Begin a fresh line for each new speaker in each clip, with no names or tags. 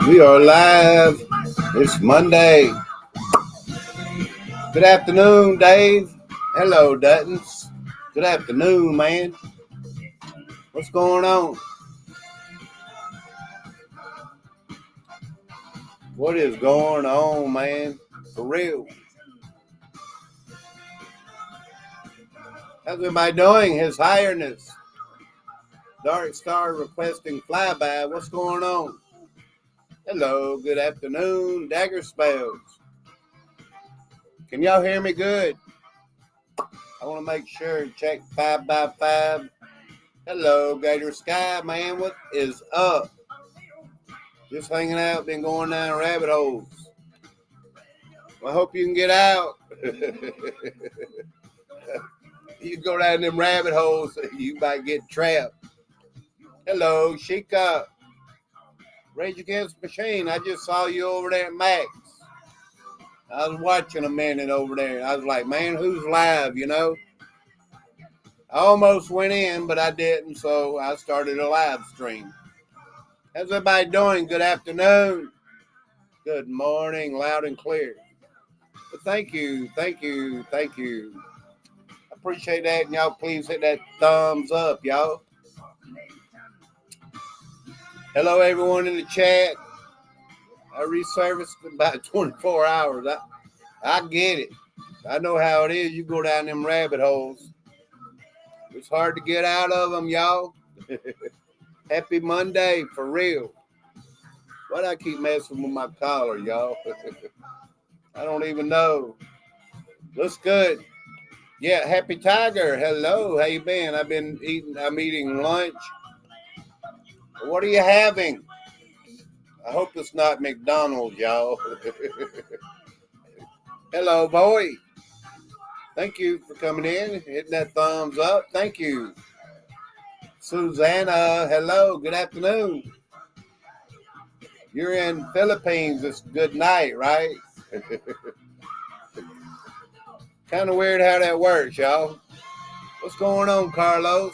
We are live. It's Monday. Good afternoon, Dave. Hello, Duttons. Good afternoon, man. What's going on? What is going on, man? For real. How's everybody doing? His Highness. Dark Star requesting flyby. What's going on? Hello, good afternoon, Dagger Spells. Can y'all hear me good? I want to make sure and check 5x5. Hello, Gator Sky, man. What is up? Just hanging out, been going down rabbit holes. Well, I hope you can get out. You go down them rabbit holes, you might get trapped. Hello, Sheikah. Rage Against the Machine. I just saw you over there at Max. I was watching a minute over there. I was like, man, who's live, you know? I almost went in, but I didn't, so I started a live stream. How's everybody doing? Good afternoon. Good morning, loud and clear. But thank you. I appreciate that, and y'all please hit that thumbs up, y'all. Hello, everyone in the chat. I resurfaced in about 24 hours. I get it. I know how it is. You go down them rabbit holes. It's hard to get out of them, y'all. Happy Monday, for real. Why'd I keep messing with my collar, y'all? I don't even know. Looks good. Yeah, Happy Tiger. Hello, how you been? I'm eating lunch. What are you having? I hope it's not McDonald's, y'all. Hello, boy. Thank you for coming in, hitting that thumbs up. Thank you. Susanna, hello, good afternoon. You're in Philippines. It's good night, right? Kind of weird how that works, y'all. What's going on, Carlos?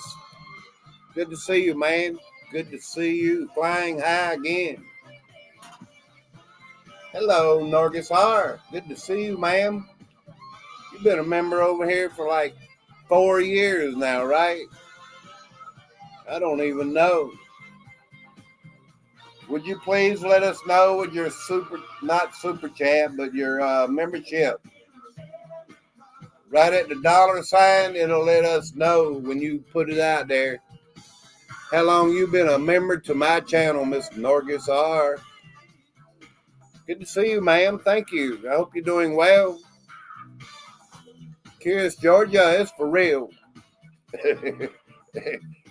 Good to see you, man. Good to see you flying high again. Hello, Norgus R. Good to see you, ma'am. You've been a member over here for like 4 years now, right? I don't even know. Would you please let us know with your not super chat, but your membership? Right at the $sign, it'll let us know when you put it out there. How long you been a member to my channel, Miss Norgus R. Good to see you, ma'am. Thank you. I hope you're doing well. Curious, Georgia, it's for real.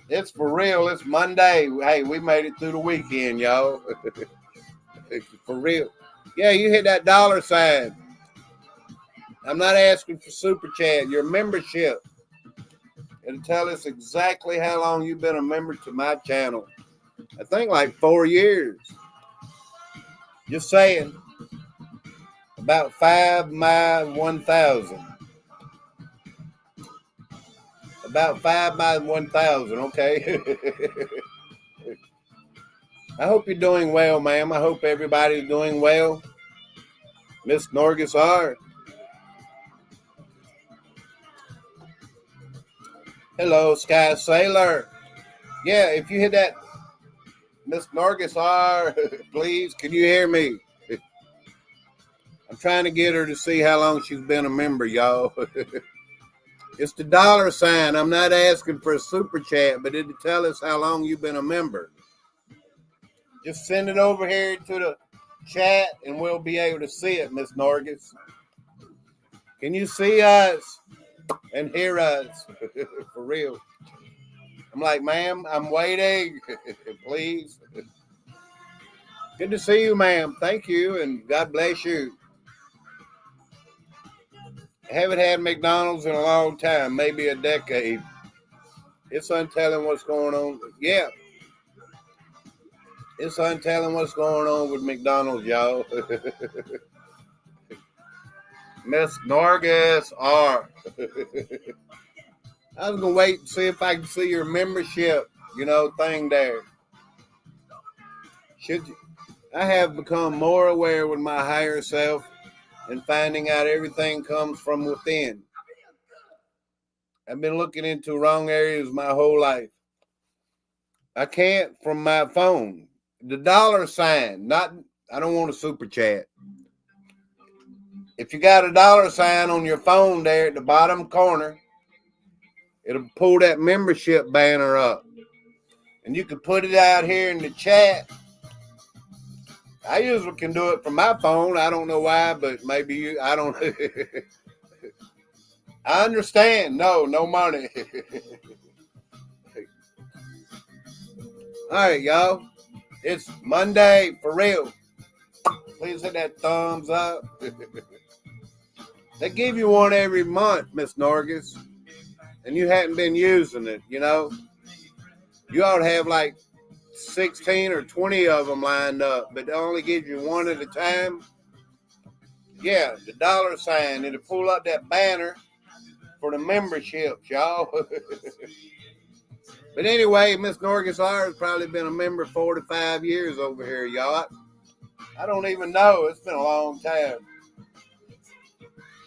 It's for real. It's Monday. Hey, we made it through the weekend, y'all. It's for real. Yeah, you hit that $sign. I'm not asking for super chat. Your membership. It'll tell us exactly how long you've been a member to my channel. I think like 4 years. Just saying. About 5 my 1,000. About 5 by 1,000, okay? I hope you're doing well, ma'am. I hope everybody's doing well. Miss Norgus R. Hello, Sky Sailor. Yeah, if you hit that, Miss Norgus R, please, can you hear me? I'm trying to get her to see how long she's been a member, y'all. It's the $sign. I'm not asking for a super chat, but it'll tell us how long you've been a member. Just send it over here to the chat, and we'll be able to see it, Miss Norgus. Can you see us and hear us? For real. I'm like, ma'am, I'm waiting. Please. Good to see you, ma'am. Thank you, and God bless you. I haven't had McDonald's in a long time, maybe a decade. It's untelling what's going on. Yeah, it's untelling what's going on with McDonald's, y'all. Miss Norgus R. I was gonna wait and see if I can see your membership, thing there. Should you? I have become more aware with my higher self and finding out everything comes from within. I've been looking into wrong areas my whole life. I can't from my phone. The $sign, I don't want a super chat. If you got a $sign on your phone there at the bottom corner, it'll pull that membership banner up. And you can put it out here in the chat. I usually can do it from my phone. I don't know why, but maybe you, I don't. I understand. No money. All right, y'all. It's Monday for real. Please hit that thumbs up. They give you one every month, Miss Norgus, and you hadn't been using it, You ought to have like 16 or 20 of them lined up, but they only give you one at a time. Yeah, the $sign. It'll pull up that banner for the memberships, y'all. But anyway, Miss Norgus R has probably been a member 45 years over here, y'all. I don't even know. It's been a long time.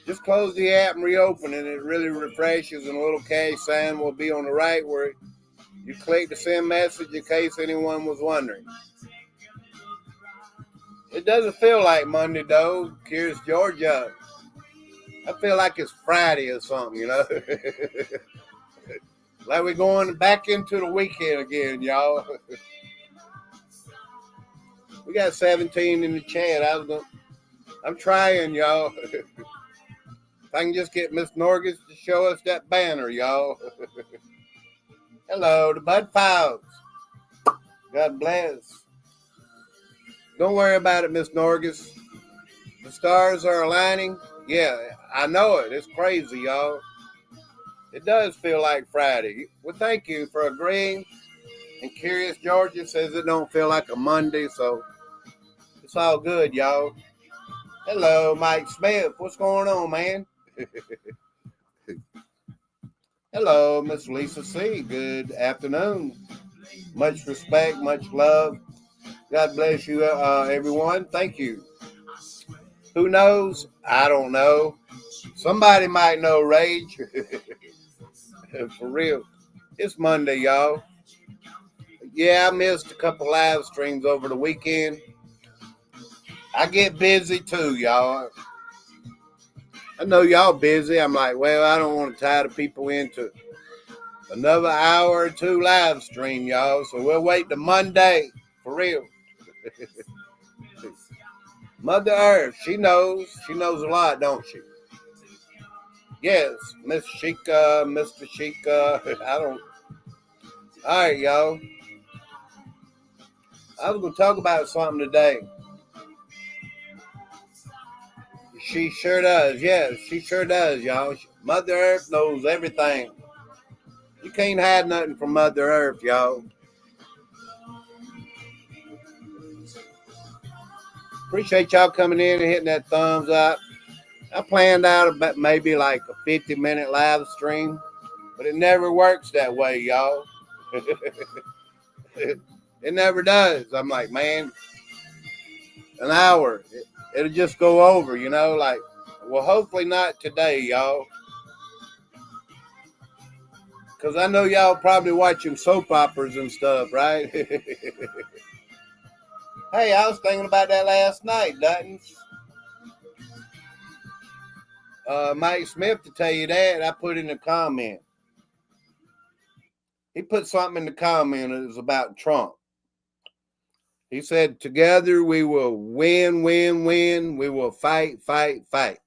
Just close the app and reopen it. It really refreshes, and a little cash sign will be on the right where you click to send message in case anyone was wondering. It doesn't feel like Monday, though. Curious Georgia. I feel like it's Friday or something, Like we're going back into the weekend again, y'all. We got 17 in the chat. I'm trying, y'all. If I can just get Miss Norgus to show us that banner, y'all. Hello, the Bud Files. God bless. Don't worry about it, Miss Norgus. The stars are aligning. Yeah, I know it. It's crazy, y'all. It does feel like Friday. Well, thank you for agreeing. And Curious Georgia says it don't feel like a Monday, so it's all good, y'all. Hello, Mike Smith. What's going on, man? Hello, Miss Lisa C. Good afternoon. Much respect, much love. God bless you, everyone. Thank you. Who knows? I don't know. Somebody might know Rage. For real. It's Monday, y'all. Yeah, I missed a couple live streams over the weekend. I get busy too, y'all. I know y'all busy. I'm like, well, I don't want to tie the people into another hour or two live stream, y'all. So we'll wait to Monday. For real. Mother Earth, she knows. She knows a lot, don't she? Yes, Miss Sheikah, Mr. Sheikah. I don't. All right, y'all. I was going to talk about something today. She sure does. Yes, she sure does, y'all. Mother Earth knows everything. You can't hide nothing from Mother Earth, y'all. Appreciate y'all coming in and hitting that thumbs up. I planned out about maybe like a 50-minute live stream, but it never works that way, y'all. It never does. I'm like, man, an hour. It'll just go over, like, well, hopefully not today, y'all. Because I know y'all probably watching soap operas and stuff, right? Hey, I was thinking about that last night, Duttons. Mike Smith, to tell you that, I put in a comment. He put something in the comment. It was about Trump. He said, together we will win, win, win. We will fight, fight, fight.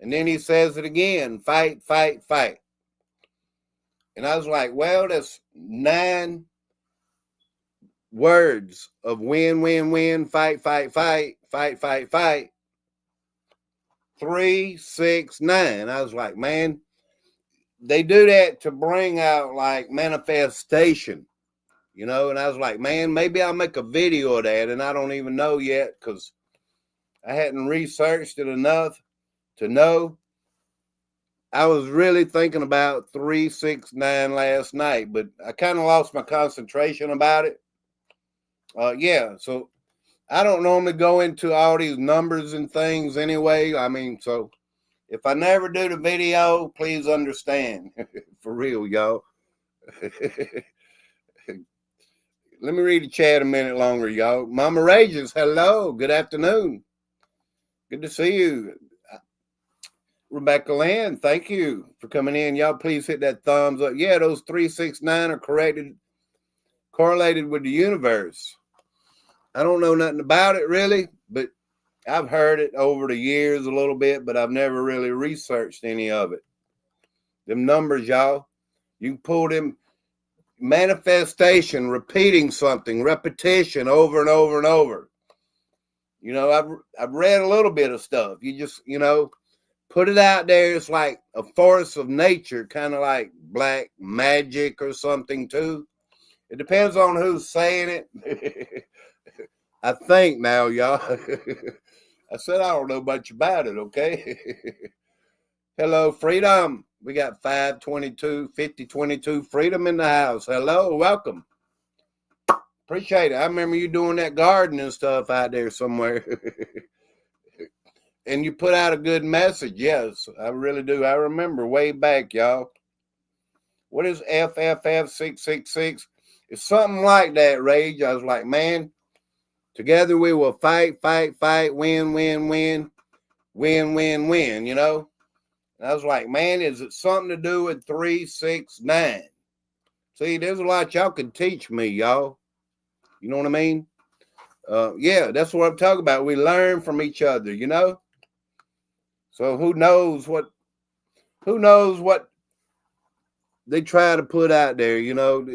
And then he says it again, fight, fight, fight. And I was like, well, that's 9 words of win, win, win, fight, fight, fight, fight, fight, fight. 3, 6, 9. I was like, man, they do that to bring out like manifestation, you know? And I was like, man, maybe I'll make a video of that. And I don't even know yet because I hadn't researched it enough to know. I was really thinking about 3, 6, 9 last night, but I kind of lost my concentration about it. Yeah, so I don't normally go into all these numbers and things anyway. I mean, so if I never do the video, please understand. For real, y'all. Let me read the chat a minute longer, y'all. Mama Rages, hello. Good afternoon. Good to see you. Rebecca Lynn, thank you for coming in. Y'all, please hit that thumbs up. Yeah, those 3, 6, 9 are correlated with the universe. I don't know nothing about it really, but I've heard it over the years a little bit, but I've never really researched any of it. Them numbers, y'all, you can pull them manifestation, repeating something, repetition over and over and over. You know, I've read a little bit of stuff. You just, you know, put it out there. It's like a force of nature, kind of like black magic or something too. It depends on who's saying it. I think now, y'all. I said I don't know much about it, okay? Hello, Freedom. We got 522, 5022 Freedom in the house. Hello, welcome. Appreciate it. I remember you doing that gardening stuff out there somewhere. And you put out a good message. Yes, I really do. I remember way back, y'all. What is FFF666? It's something like that, Rage. I was like, man, together we will fight, fight, fight, win, win, win, win, win, win, you know? And I was like, man, is it something to do with 3, 6, 9? See, there's a lot y'all can teach me, y'all. You know what I mean? Yeah, that's what I'm talking about. We learn from each other, you know? So who knows what they try to put out there, you know?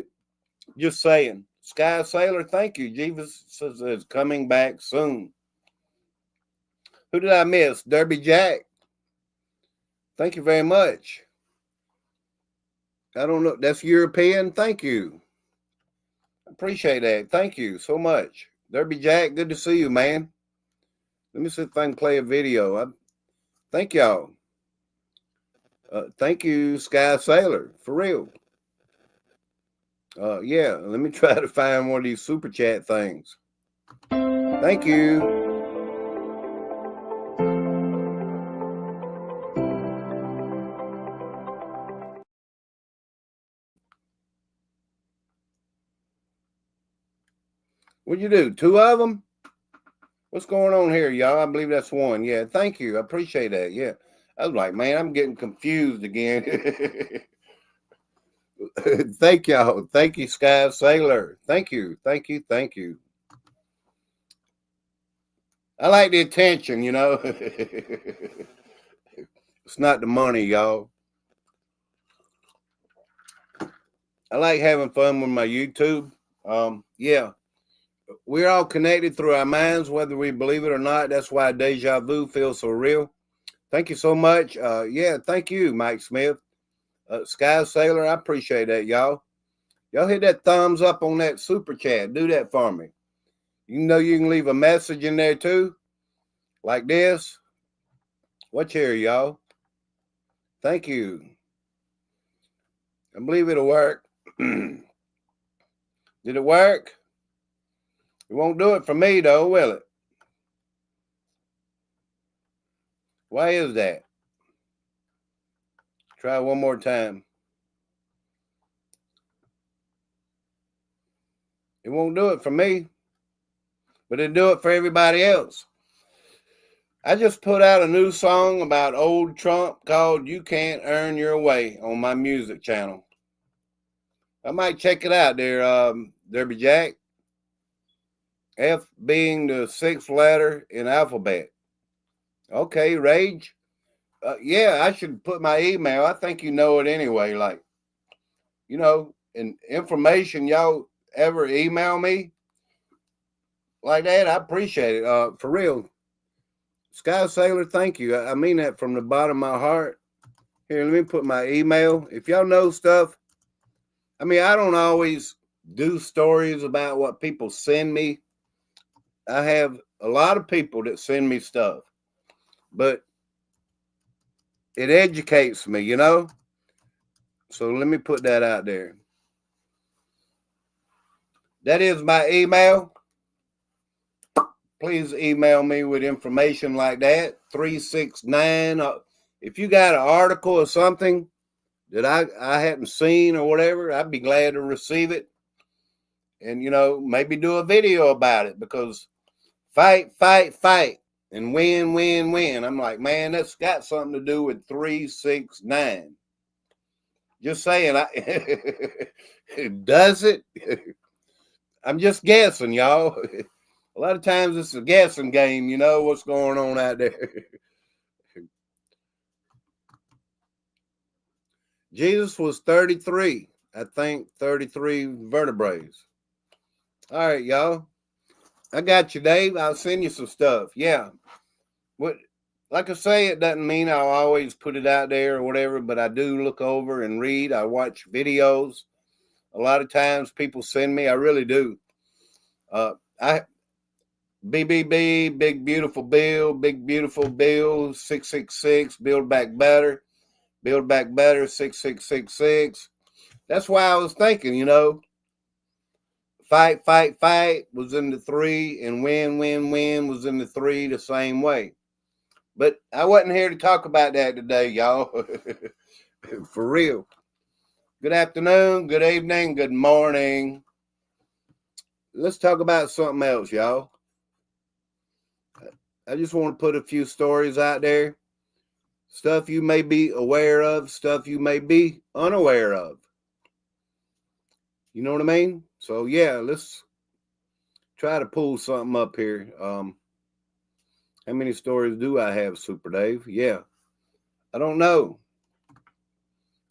Just saying. Sky Sailor, thank you. Jesus is coming back soon. Who did I miss? Derby Jack. Thank you very much. I don't know. That's European. Thank you. I appreciate that. Thank you so much. Derby Jack, good to see you, man. Let me see if I can play a video. Thank y'all. Thank you, Sky Sailor, for real. Yeah, let me try to find one of these super chat things. Thank you. What'd you do? 2 of them? What's going on here, y'all? I believe that's 1. Yeah, thank you. I appreciate that. Yeah. I was like, man, I'm getting confused again. Thank y'all. Thank you, Sky Sailor. Thank you. Thank you. Thank you. I like the attention, you know. It's not the money, y'all. I like having fun with my YouTube. Yeah. We're all connected through our minds, whether we believe it or not. That's why deja vu feels so real. Thank you so much. Yeah, thank you, Mike Smith. Sky Sailor, I appreciate that, y'all. Y'all hit that thumbs up on that super chat. Do that for me. You know you can leave a message in there too, like this. Watch here, y'all. Thank you. I believe it'll work. Did it work? It won't do it for me, though, will it? Why is that? Try one more time. It won't do it for me, but it'll do it for everybody else. I just put out a new song about old Trump called You Can't Earn Your Way on my music channel. I might check it out there, Derby Jack. F being the 6th letter in alphabet. Okay, Rage. Yeah, I should put my email. I think you know it anyway. Like, and information y'all ever email me like that, I appreciate it. For real. Sky Sailor, thank you. I mean that from the bottom of my heart. Here, let me put my email. If y'all know stuff, I mean, I don't always do stories about what people send me. I have a lot of people that send me stuff, but it educates me, So let me put that out there. That is my email. Please email me with information like that. 369. If you got an article or something that I hadn't seen or whatever, I'd be glad to receive it. And, maybe do a video about it, because fight, and win, win, win. I'm like, man, that's got something to do with 369. Just saying, does it? I'm just guessing, y'all. A lot of times it's a guessing game, what's going on out there. Jesus was 33, I think 33 vertebrae. All right, y'all. I got you, Dave. I'll send you some stuff. Yeah. Like I say, it doesn't mean I'll always put it out there or whatever, but I do look over and read. I watch videos. A lot of times people send me. I really do. BBB, Big Beautiful Bill, 666, Build Back Better, 6666. That's why I was thinking, fight was in the 3, and win, win, win was in the 3 the same way. But I wasn't here to talk about that today, y'all. For real. Good afternoon, good evening, good morning. Let's talk about something else, y'all. I just want to put a few stories out there. Stuff you may be aware of, stuff you may be unaware of. You know what I mean? So, yeah, let's try to pull something up here. How many stories do I have, Super Dave? Yeah. I don't know.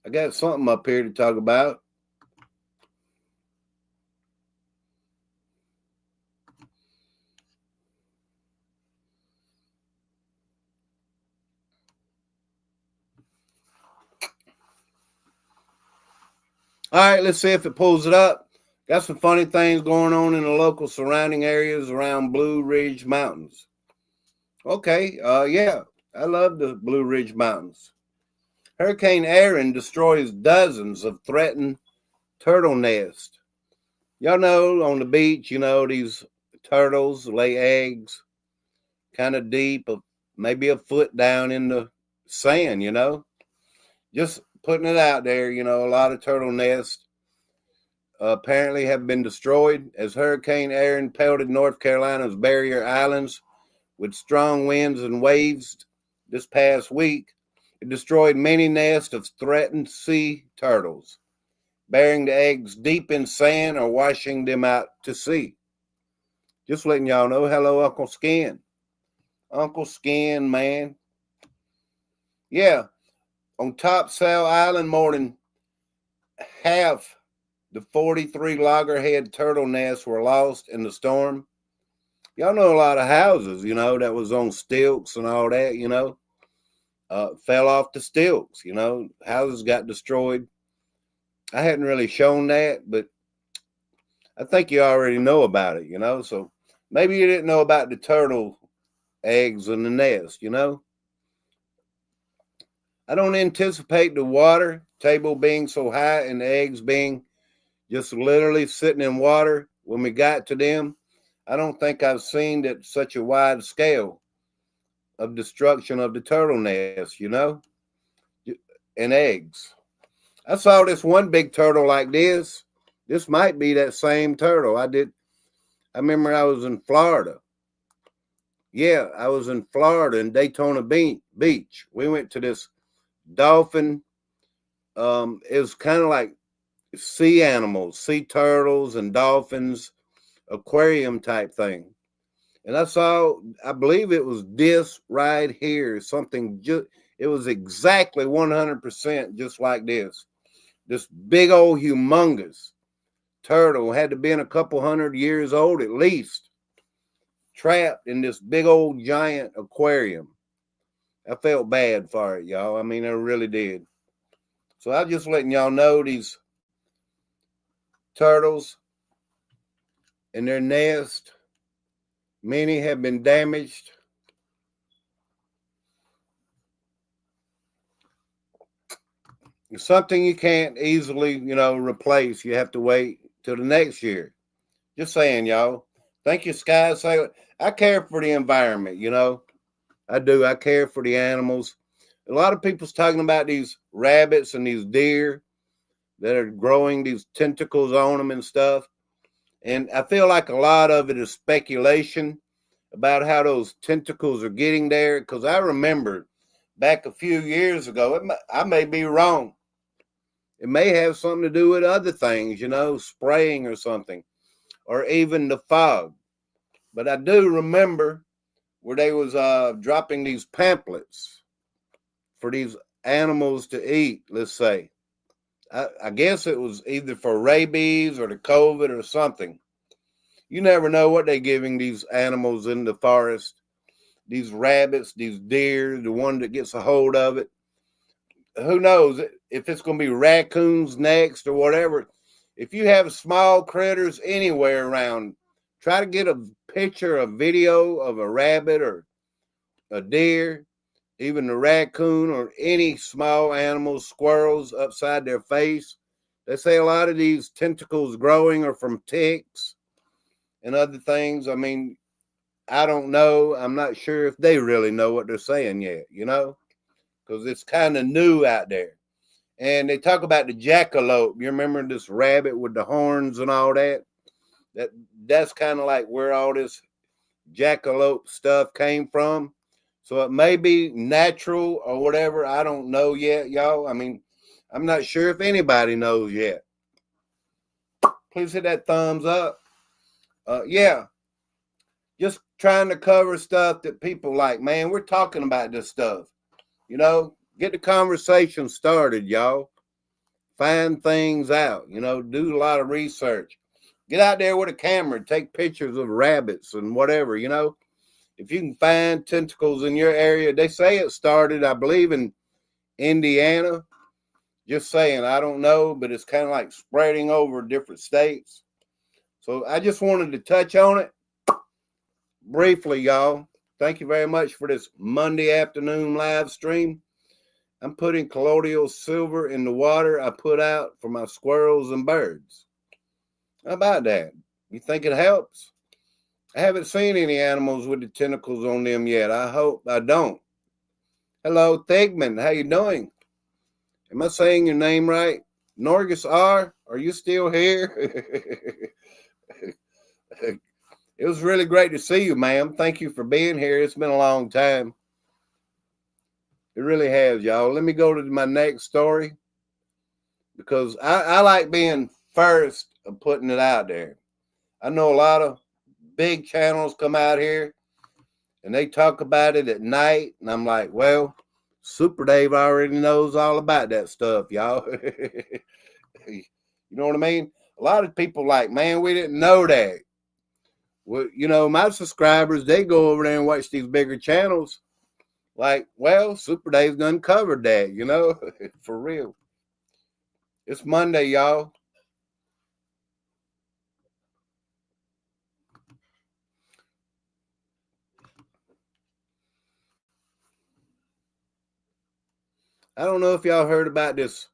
I got something up here to talk about. All right, let's see if it pulls it up. Got some funny things going on in the local surrounding areas around Blue Ridge Mountains. Okay, yeah, I love the Blue Ridge Mountains. Hurricane Erin destroys dozens of threatened turtle nests. Y'all know on the beach, these turtles lay eggs kind of deep, maybe a foot down in the sand, Just putting it out there, a lot of turtle nests apparently have been destroyed as Hurricane Erin pelted North Carolina's barrier islands with strong winds and waves this past week. It destroyed many nests of threatened sea turtles, burying the eggs deep in sand or washing them out to sea. Just letting y'all know. Hello, Uncle Skin. Uncle Skin, man. Yeah. On Topsail Island, more than half the 43 loggerhead turtle nests were lost in the storm. Y'all know a lot of houses, that was on stilts and all that, fell off the stilts, houses got destroyed. I hadn't really shown that, but I think you already know about it, so maybe you didn't know about the turtle eggs in the nest, I don't anticipate the water table being so high and the eggs being just literally sitting in water when we got to them. I don't think I've seen that such a wide scale of destruction of the turtle nest, and eggs. I saw this one big turtle like this. This might be that same turtle. I remember I was in Florida. Yeah, I was in Florida in Daytona Beach. We went to this dolphin. It was kind of like sea animals, sea turtles and dolphins, aquarium type thing. And I believe it was this right here, something it was exactly 100% just like this. This big old humongous turtle had to been a couple 100 years old at least, trapped in this big old giant aquarium. I felt bad for it, y'all. I mean, I really did. So I'm just letting y'all know these turtles in their nest, many have been damaged. It's something you can't easily, replace. You have to wait till the next year. Just saying, y'all. Thank you, Sky Sailor. I care for the environment, I do. I care for the animals. A lot of people's talking about these rabbits and these deer that are growing these tentacles on them and stuff. And I feel like a lot of it is speculation about how those tentacles are getting there. Because I remember back a few years ago, I may be wrong. It may have something to do with other things, spraying or something, or even the fog. But I do remember where they was dropping these pamphlets for these animals to eat, let's say. I guess it was either for rabies or the COVID or something. You never know what they're giving these animals in the forest, these rabbits, these deer, the one that gets a hold of it. Who knows if it's going to be raccoons next or whatever. If you have small critters anywhere around, try to get a picture, a video of a rabbit or a deer, even a raccoon or any small animals, squirrels upside their face. They say a lot of these tentacles growing are from ticks and other things. I mean, I don't know. I'm not sure if they really know what they're saying yet, because it's kind of new out there. And they talk about the jackalope. You remember this rabbit with the horns and all that? That's kind of like where all this jackalope stuff came from. So it may be natural or whatever. I don't know yet, y'all. I mean, I'm not sure if anybody knows yet. Please hit that thumbs up. Yeah. Just trying to cover stuff that people like. Man, we're talking about this stuff. Get the conversation started, y'all. Find things out, do a lot of research. Get out there with a camera, take pictures of rabbits and whatever, If you can find tentacles in your area, they say it started, I believe, in Indiana. Just saying, I don't know, but it's kind of like spreading over different states. So I just wanted to touch on it briefly, y'all. Thank you very much for this Monday afternoon live stream. I'm putting colloidal silver in the water I put out for my squirrels and birds. How about that? You think it helps? I haven't seen any animals with the tentacles on them yet. I hope I don't. Hello, Thigman. How you doing? Am I saying your name right? Norgus R, are you still here? It was really great to see you, ma'am. Thank you for being here. It's been a long time. It really has, y'all. Let me go to my next story because I like being first of putting it out there. I know a lot of big channels come out here and they talk about it at night. And I'm like, well, Super Dave already knows all about that stuff, y'all. You know what I mean? A lot of people like, man, we didn't know that. Well, my subscribers, they go over there and watch these bigger channels. Like, well, Super Dave's done covered that, for real. It's Monday, y'all. I don't know if y'all heard about this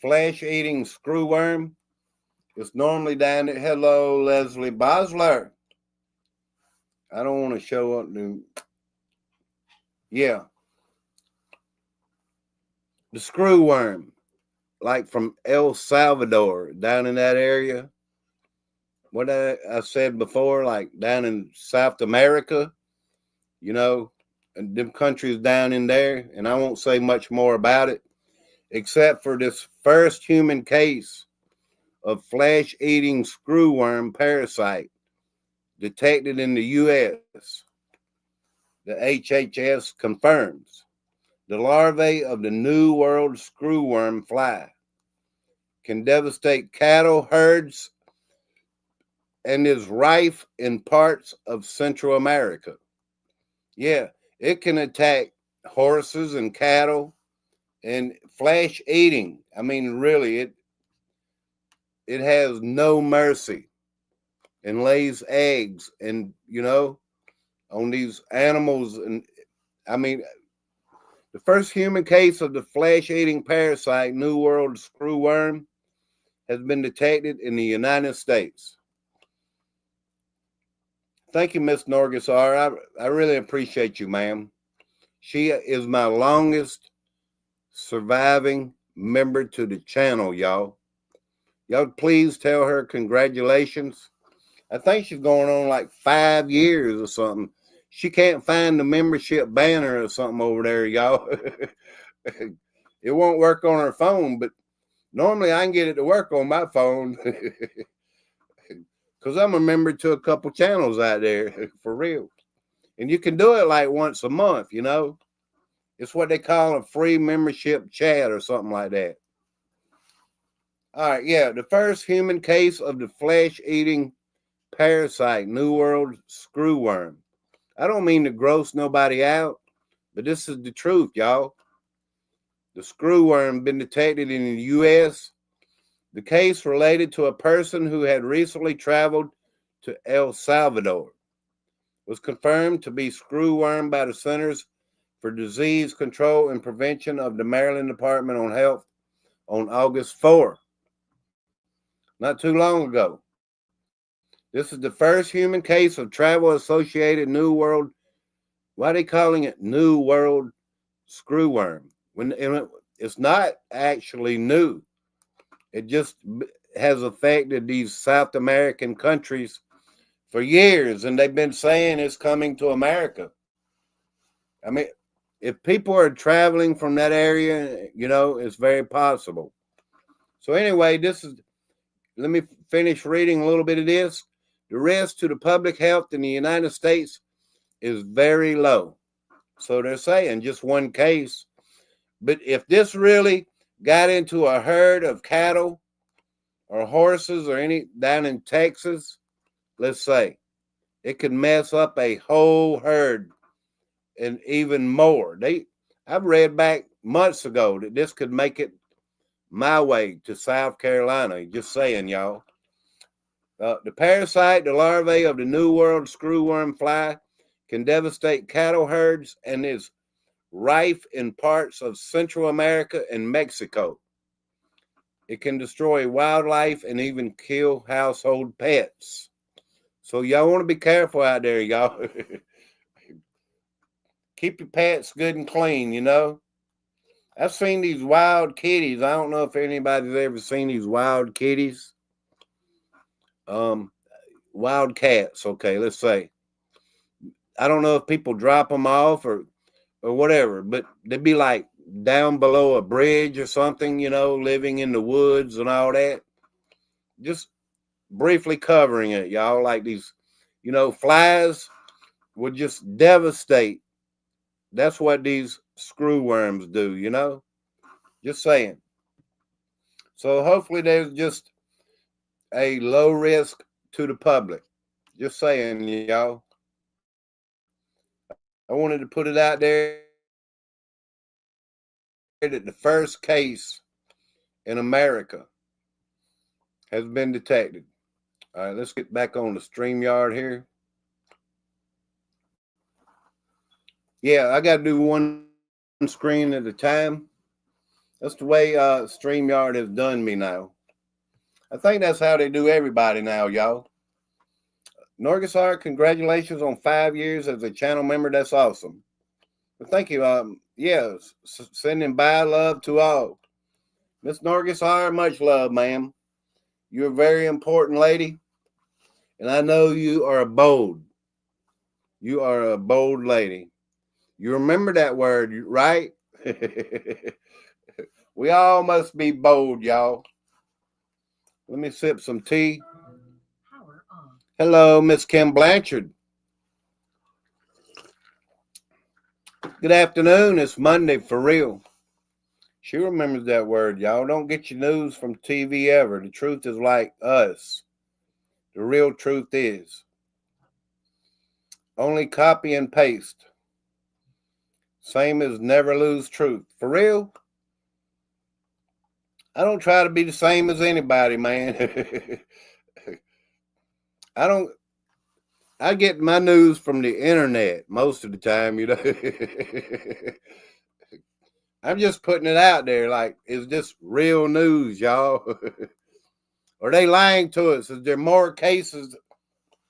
flesh-eating screwworm. It's normally down there. Hello, Leslie Bosler. I don't want to show up. Yeah. The screwworm, like from El Salvador, down in that area. What I said before, like down in South America, and them countries down in there. And I won't say much more about it, except for this first human case of flesh-eating screwworm parasite detected in the U.S. The HHS confirms the larvae of the New World screwworm fly can devastate cattle herds, and is rife in parts of Central America. Yeah, it can attack horses and cattle and flesh eating. I mean, really, it has no mercy and lays eggs and on these animals. And I mean, the first human case of the flesh-eating parasite, New World screwworm, has been detected in the United States. Thank you, Miss Norgasar. I really appreciate you, ma'am. She is my longest surviving member to the channel, y'all. Y'all please tell her congratulations. I think she's going on like 5 years or something. She can't find the membership banner or something over there, y'all. It won't work on her phone, but normally I can get it to work on my phone. Because I'm a member to a couple channels out there, for real. And you can do it like once a month, It's what they call a free membership chat or something like that. All right, yeah, the first human case of the flesh-eating parasite, New World screwworm. I don't mean to gross nobody out, but this is the truth, y'all. The screwworm been detected in the U.S. The case related to a person who had recently traveled to El Salvador. Was confirmed to be screwworm by the Centers for Disease Control and Prevention of the Maryland Department on Health on August 4. Not too long ago. This is the first human case of travel-associated New World. Why are they calling it New World screwworm? When it's not actually new. It just has affected these South American countries for years, and they've been saying it's coming to America. I mean, if people are traveling from that area, it's very possible. So anyway, let me finish reading a little bit of this. The risk to the public health in the United States is very low. So they're saying just one case. But if this really got into a herd of cattle or horses or any down in Texas, let's say, it could mess up a whole herd and even more. I've read back months ago that this could make it my way to South Carolina. Just saying, y'all. The parasite, the larvae of the New World screwworm fly, can devastate cattle herds and is rife in parts of Central America and Mexico. It can destroy wildlife and even kill household pets. So y'all want to be careful out there, y'all. Keep your pets good and clean, I've seen these wild kitties. I don't know if anybody's ever seen these wild kitties. Wild cats, okay, let's say. I don't know if people drop them off or whatever, but they'd be like down below a bridge or something, living in the woods and all that. Just briefly covering it, y'all. Like these, flies would just devastate. That's what these screwworms do, Just saying. So hopefully there's just a low risk to the public. Just saying, y'all. I wanted to put it out there that the first case in America has been detected. All right, let's get back on the StreamYard here. Yeah, I got to do one screen at a time. That's the way StreamYard has done me now. I think that's how they do everybody now, y'all. Norgasar, congratulations on 5 years as a channel member. That's awesome. Well, thank you. Yes, sending bye love to all. Miss Norgasar, much love, ma'am. You're a very important lady, and I know you are bold. You are a bold lady. You remember that word, right? We all must be bold, y'all. Let me sip some tea. Hello, Miss Kim Blanchard. Good afternoon. It's Monday for real. She remembers that word, y'all. Don't get your news from TV ever. The truth is like us. The real truth is. Only copy and paste. Same as never lose truth. For real? I don't try to be the same as anybody, man. I get my news from the internet most of the time, you know. I'm just putting it out there like, is this real news, y'all? Are they lying to us? Is there more cases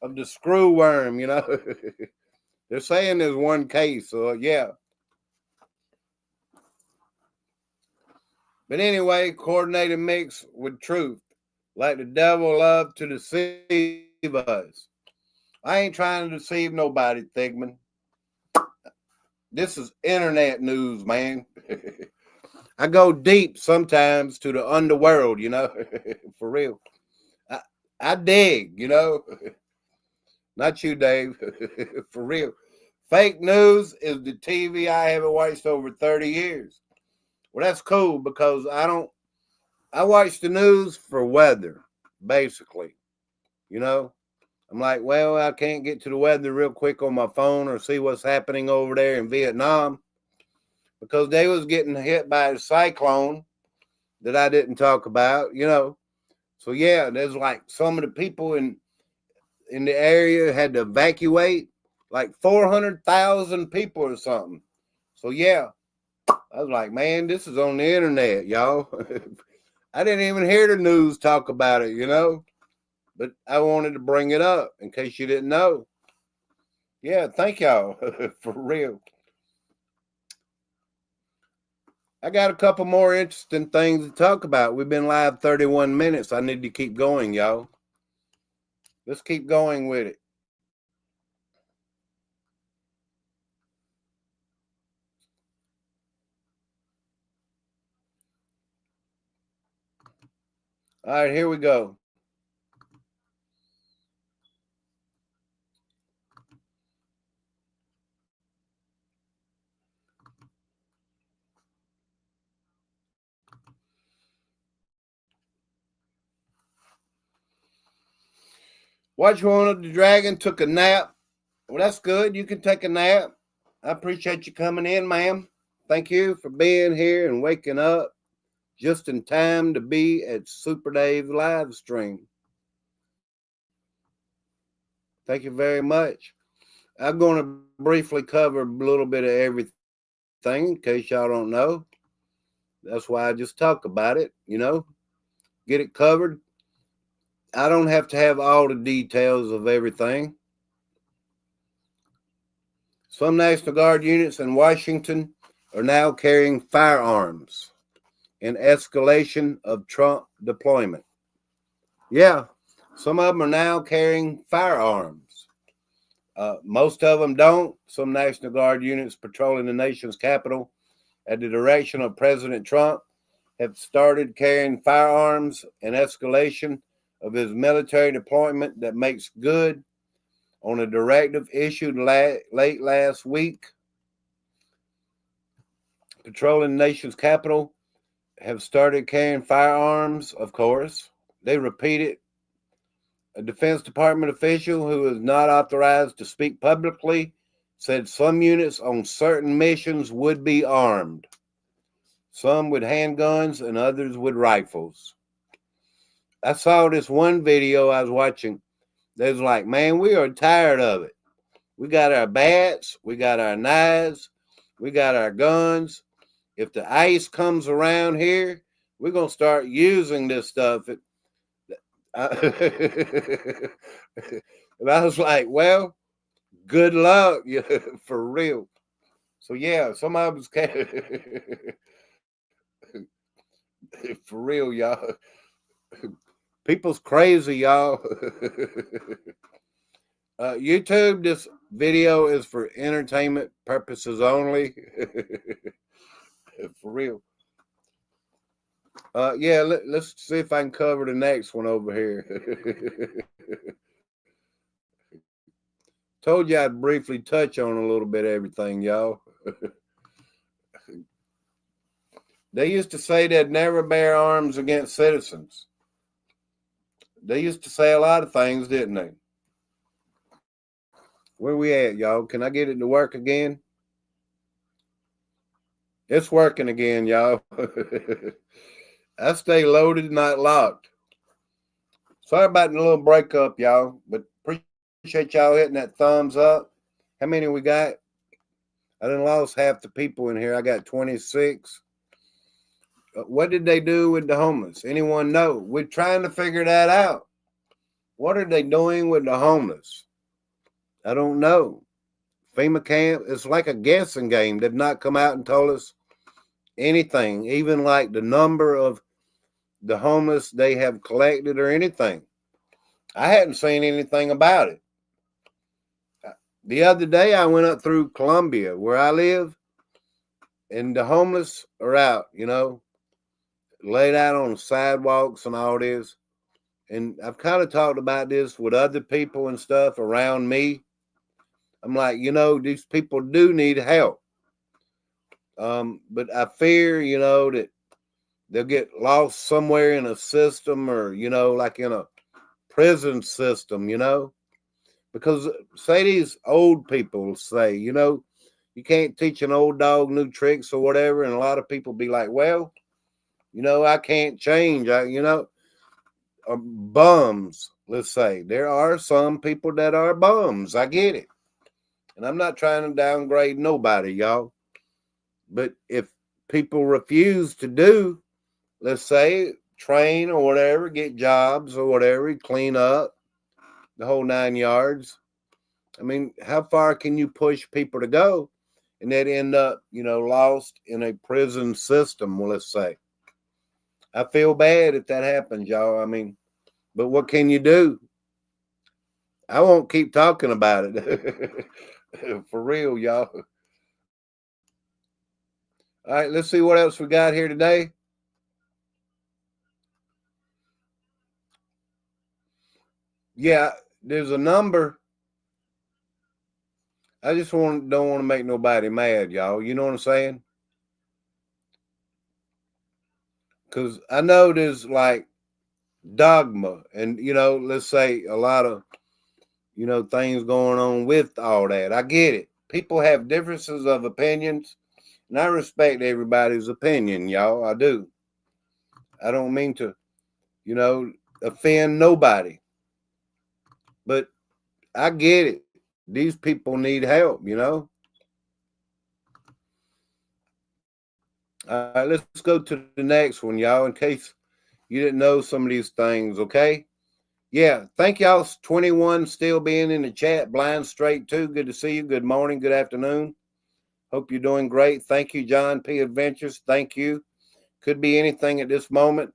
of the screw worm, you know? They're saying there's one case, so yeah. But anyway, coordinated mix with truth. Like the devil loved to deceive us. I ain't trying to deceive nobody, Thigman. This is internet news, man. I go deep sometimes to the underworld, you know, for real. I dig, you know. Not you, Dave, for real. Fake news is the TV I haven't watched over 30 years. Well, that's cool because I watch the news for weather, basically, you know. I'm like, well, I can't get to the weather real quick on my phone or see what's happening over there in Vietnam because they was getting hit by a cyclone that I didn't talk about, you know. So yeah, there's like some of the people in the area had to evacuate, like 400,000 people or something. So yeah, I was like, man, this is on the internet, y'all. I didn't even hear the news talk about it, you know. But I wanted to bring it up in case you didn't know. Yeah, thank y'all for real. I got a couple more interesting things to talk about. We've been live 31 minutes. I need to keep going, y'all. Let's keep going with it. All right, here we go. Watch one of the dragon took a nap. Well, that's good. You can take a nap. I appreciate you coming in, ma'am. Thank you for being here and waking up just in time to be at Super Dave's live stream. Thank you very much. I'm going to briefly cover a little bit of everything in case y'all don't know. That's why I just talk about it, you know, get it covered. I don't have to have all the details of everything. Some National Guard units in Washington are now carrying firearms in escalation of Trump deployment. Yeah, some of them are now carrying firearms. Most of them don't. Some National Guard units patrolling the nation's capital at the direction of President Trump have started carrying firearms in escalation of his military deployment that makes good on a directive issued late last week. Patrolling the nation's capital have started carrying firearms, of course. They repeated. A Defense Department official who is not authorized to speak publicly said some units on certain missions would be armed, some with handguns and others with rifles. I saw this one video I was watching. They was like, man, we are tired of it. We got our bats, we got our knives, we got our guns. If the ice comes around here, we're going to start using this stuff. And I was like, well, good luck, for real. So yeah, some of us can for real, y'all. People's crazy, y'all. YouTube, this video is for entertainment purposes only. For real. Yeah, let's see if I can cover the next one over here. Told you I'd briefly touch on a little bit of everything, y'all. They used to say they'd never bear arms against citizens. They used to say a lot of things, didn't they? Where we at, y'all? Can I get it to work again? It's working again, y'all. I stay loaded, not locked. Sorry about the little breakup, y'all, but appreciate y'all hitting that thumbs up. How many we got? I done lost half the people in here. I got 26. What did they do with the homeless? Anyone know? We're trying to figure that out. What are they doing with the homeless? I don't know. FEMA camp, it's like a guessing game. They've not come out and told us anything, even like the number of the homeless they have collected or anything. I hadn't seen anything about it. The other day, I went up through Columbia, where I live, and the homeless are out, laid out on sidewalks and all this. And I've kind of talked about this with other people and stuff around me. I'm like, these people do need help. But I fear, that they'll get lost somewhere in a system or, like in a prison system, because say these old people say, you can't teach an old dog new tricks or whatever. And a lot of people be like, well, I can't change. Bums, let's say. There are some people that are bums. I get it. And I'm not trying to downgrade nobody, y'all. But if people refuse to do, let's say, train or whatever, get jobs or whatever, clean up, the whole 9 yards. I mean, how far can you push people to go and then end up, lost in a prison system, well, let's say. I feel bad if that happens, y'all. I mean, but what can you do? I won't keep talking about it. For real, y'all. All right, let's see what else we got here today. Yeah, there's a number. I just don't want to make nobody mad, y'all. You know what I'm saying? Because I know there's like dogma and, let's say a lot of, things going on with all that. I get it. People have differences of opinions, and I respect everybody's opinion, y'all. I do. I don't mean to, offend nobody. But I get it. These people need help, All right, let's go to the next one, y'all, in case you didn't know some of these things, okay? Yeah, thank y'all 21 still being in the chat. Blind Straight too. Good to see you. Good morning, good afternoon. Hope you're doing great. Thank you, John P. Adventures. Thank you. Could be anything at this moment.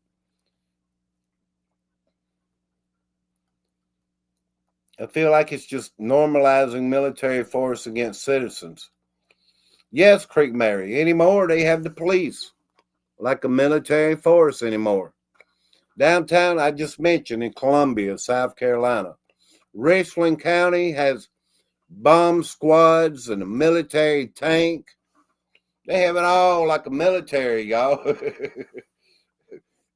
I feel like it's just normalizing military force against citizens. Yes, Creek Mary. Anymore, they have the police like a military force anymore. Downtown, I just mentioned in Columbia, South Carolina. Richland County has bomb squads and a military tank. They have it all like a military, y'all.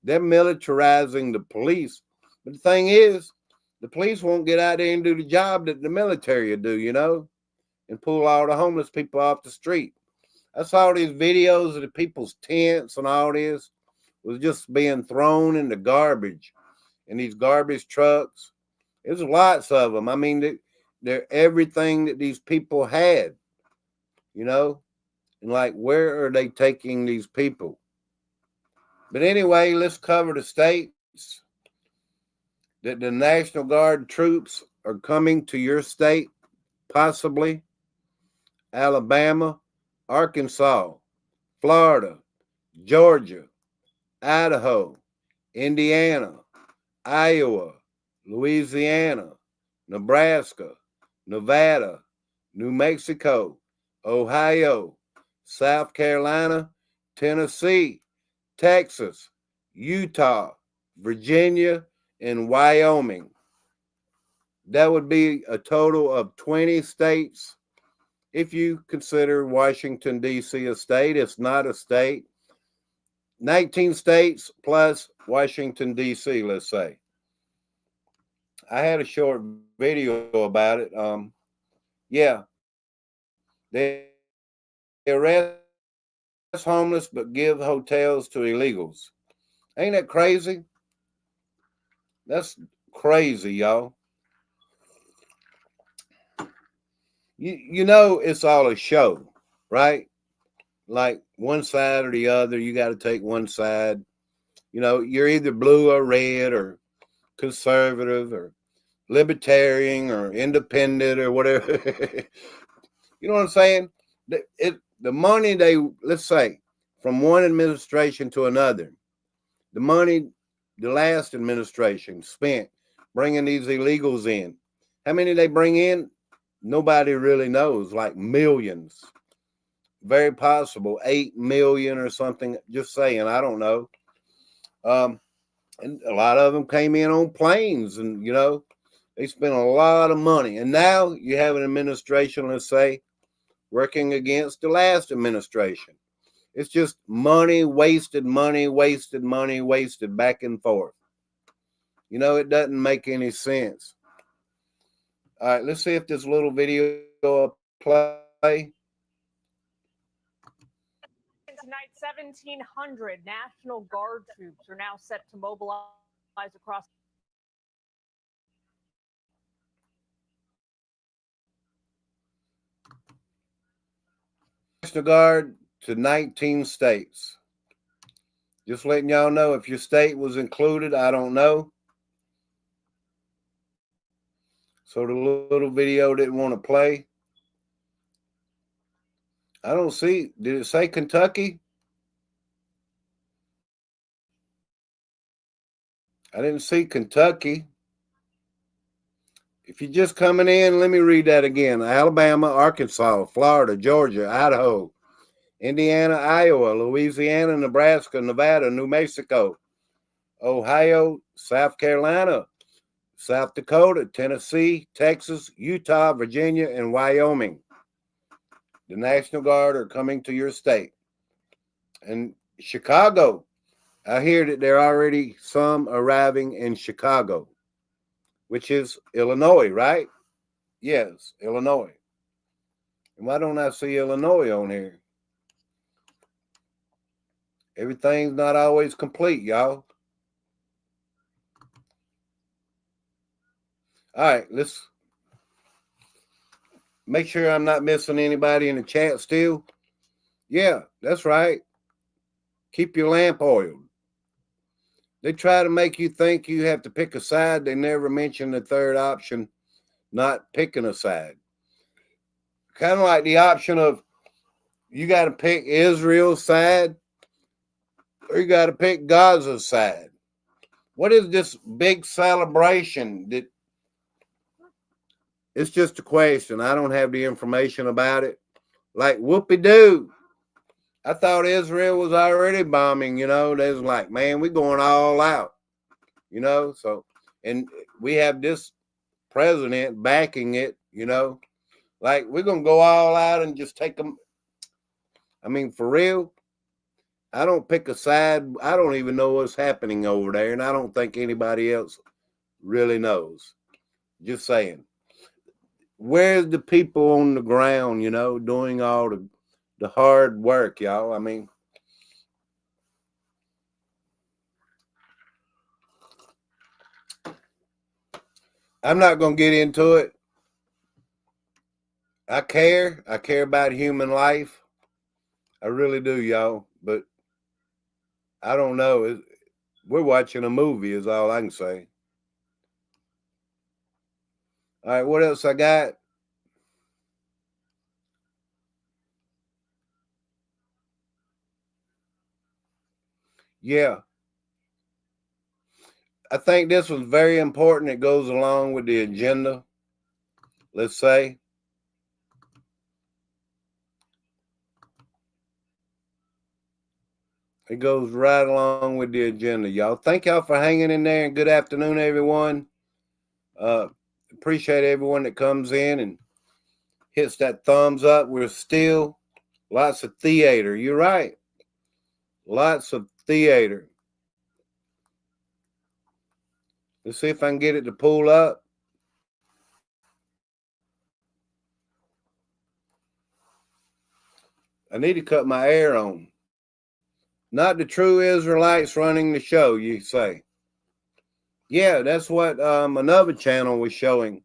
They're militarizing the police. But the thing is, the police won't get out there and do the job that the military will do, and pull all the homeless people off the street. I saw these videos of the people's tents and all this was just being thrown in the garbage in these garbage trucks. There's lots of them. I mean, they're everything that these people had, and like, where are they taking these people? But anyway, let's cover the states that the National Guard troops are coming to your state, possibly. Alabama, Arkansas, Florida, Georgia, Idaho, Indiana, Iowa, Louisiana, Nebraska, Nevada, New Mexico, Ohio, South Carolina, Tennessee, Texas, Utah, Virginia, and Wyoming. That would be a total of 20 states. If you consider Washington, D.C. a state, it's not a state. 19 states plus Washington, D.C., let's say. I had a short video about it. Yeah, they arrest homeless but give hotels to illegals. Ain't that crazy? That's crazy, y'all. You know it's all a show, right? Like one side or the other, you got to take one side. You know, you're either blue or red or conservative or libertarian or independent or whatever. You know what I'm saying? The money they, let's say, from one administration to another, the money the last administration spent bringing these illegals in. How many they bring in? Nobody really knows, like millions. Very possible, 8 million or something. Just saying, I don't know. And a lot of them came in on planes, and you know, they spent a lot of money. And now you have an administration, let's say, working against the last administration. It's just money, wasted back and forth. You know, it doesn't make any sense. All right, let's see if this little video will play.
Tonight, 1,700 National Guard troops are now set to mobilize across.
National Guard to 19 states. Just letting y'all know, if your state was included, I don't know. So the little video didn't want to play. I don't see. Did it say Kentucky? I didn't see Kentucky. If you're just coming in, let me read that again. Alabama, Arkansas, Florida, Georgia, Idaho, Indiana, Iowa, Louisiana, Nebraska, Nevada, New Mexico, Ohio, South Carolina, South Dakota, Tennessee, Texas, Utah, Virginia, and Wyoming. The National Guard are coming to your state. And Chicago, I hear that there are already some arriving in Chicago, which is Illinois, right? Yes, Illinois. And why don't I see Illinois on here? Everything's not always complete, y'all. All right, let's make sure I'm not missing anybody in the chat still. Yeah, that's right. Keep your lamp oiled. They try to make you think you have to pick a side. They never mention the third option, not picking a side. Kind of like the option of you got to pick Israel's side or you got to pick Gaza's side. What is this big celebration? It's just a question. I don't have the information about it. Like whoopee-doo. I thought Israel was already bombing, you know. They was like, man, we're going all out, you know. So, and we have this president backing it, you know. Like, we're going to go all out and just take them. I mean, for real, I don't pick a side. I don't even know what's happening over there, and I don't think anybody else really knows. Just saying. Where's the people on the ground, you know, doing all the hard work, y'all? I mean, I'm not going to get into it. I care about human life. I really do, y'all. But I don't know. We're watching a movie is all I can say. All right, what else I got? Yeah. I think this was very important. It goes along with the agenda, let's say. It goes right along with the agenda, y'all. Thank y'all for hanging in there, and good afternoon, everyone. Appreciate everyone that comes in and hits that thumbs up. We're still lots of theater. You're right. Lots of Theater. Let's see if I can get it to pull up. I need to cut my air on. Not the true Israelites running the show, you say. Yeah, that's what another channel was showing.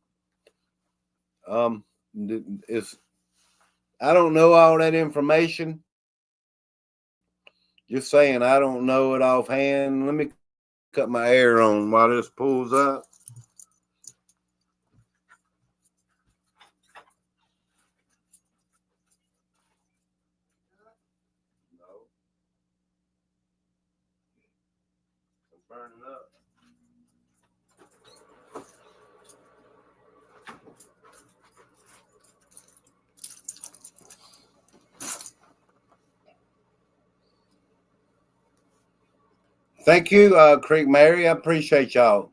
It's, I don't know all that information. Just saying, I don't know it offhand. Let me cut my air on while this pulls up. No. I'm burning up. Thank you, Creek Mary. I appreciate y'all.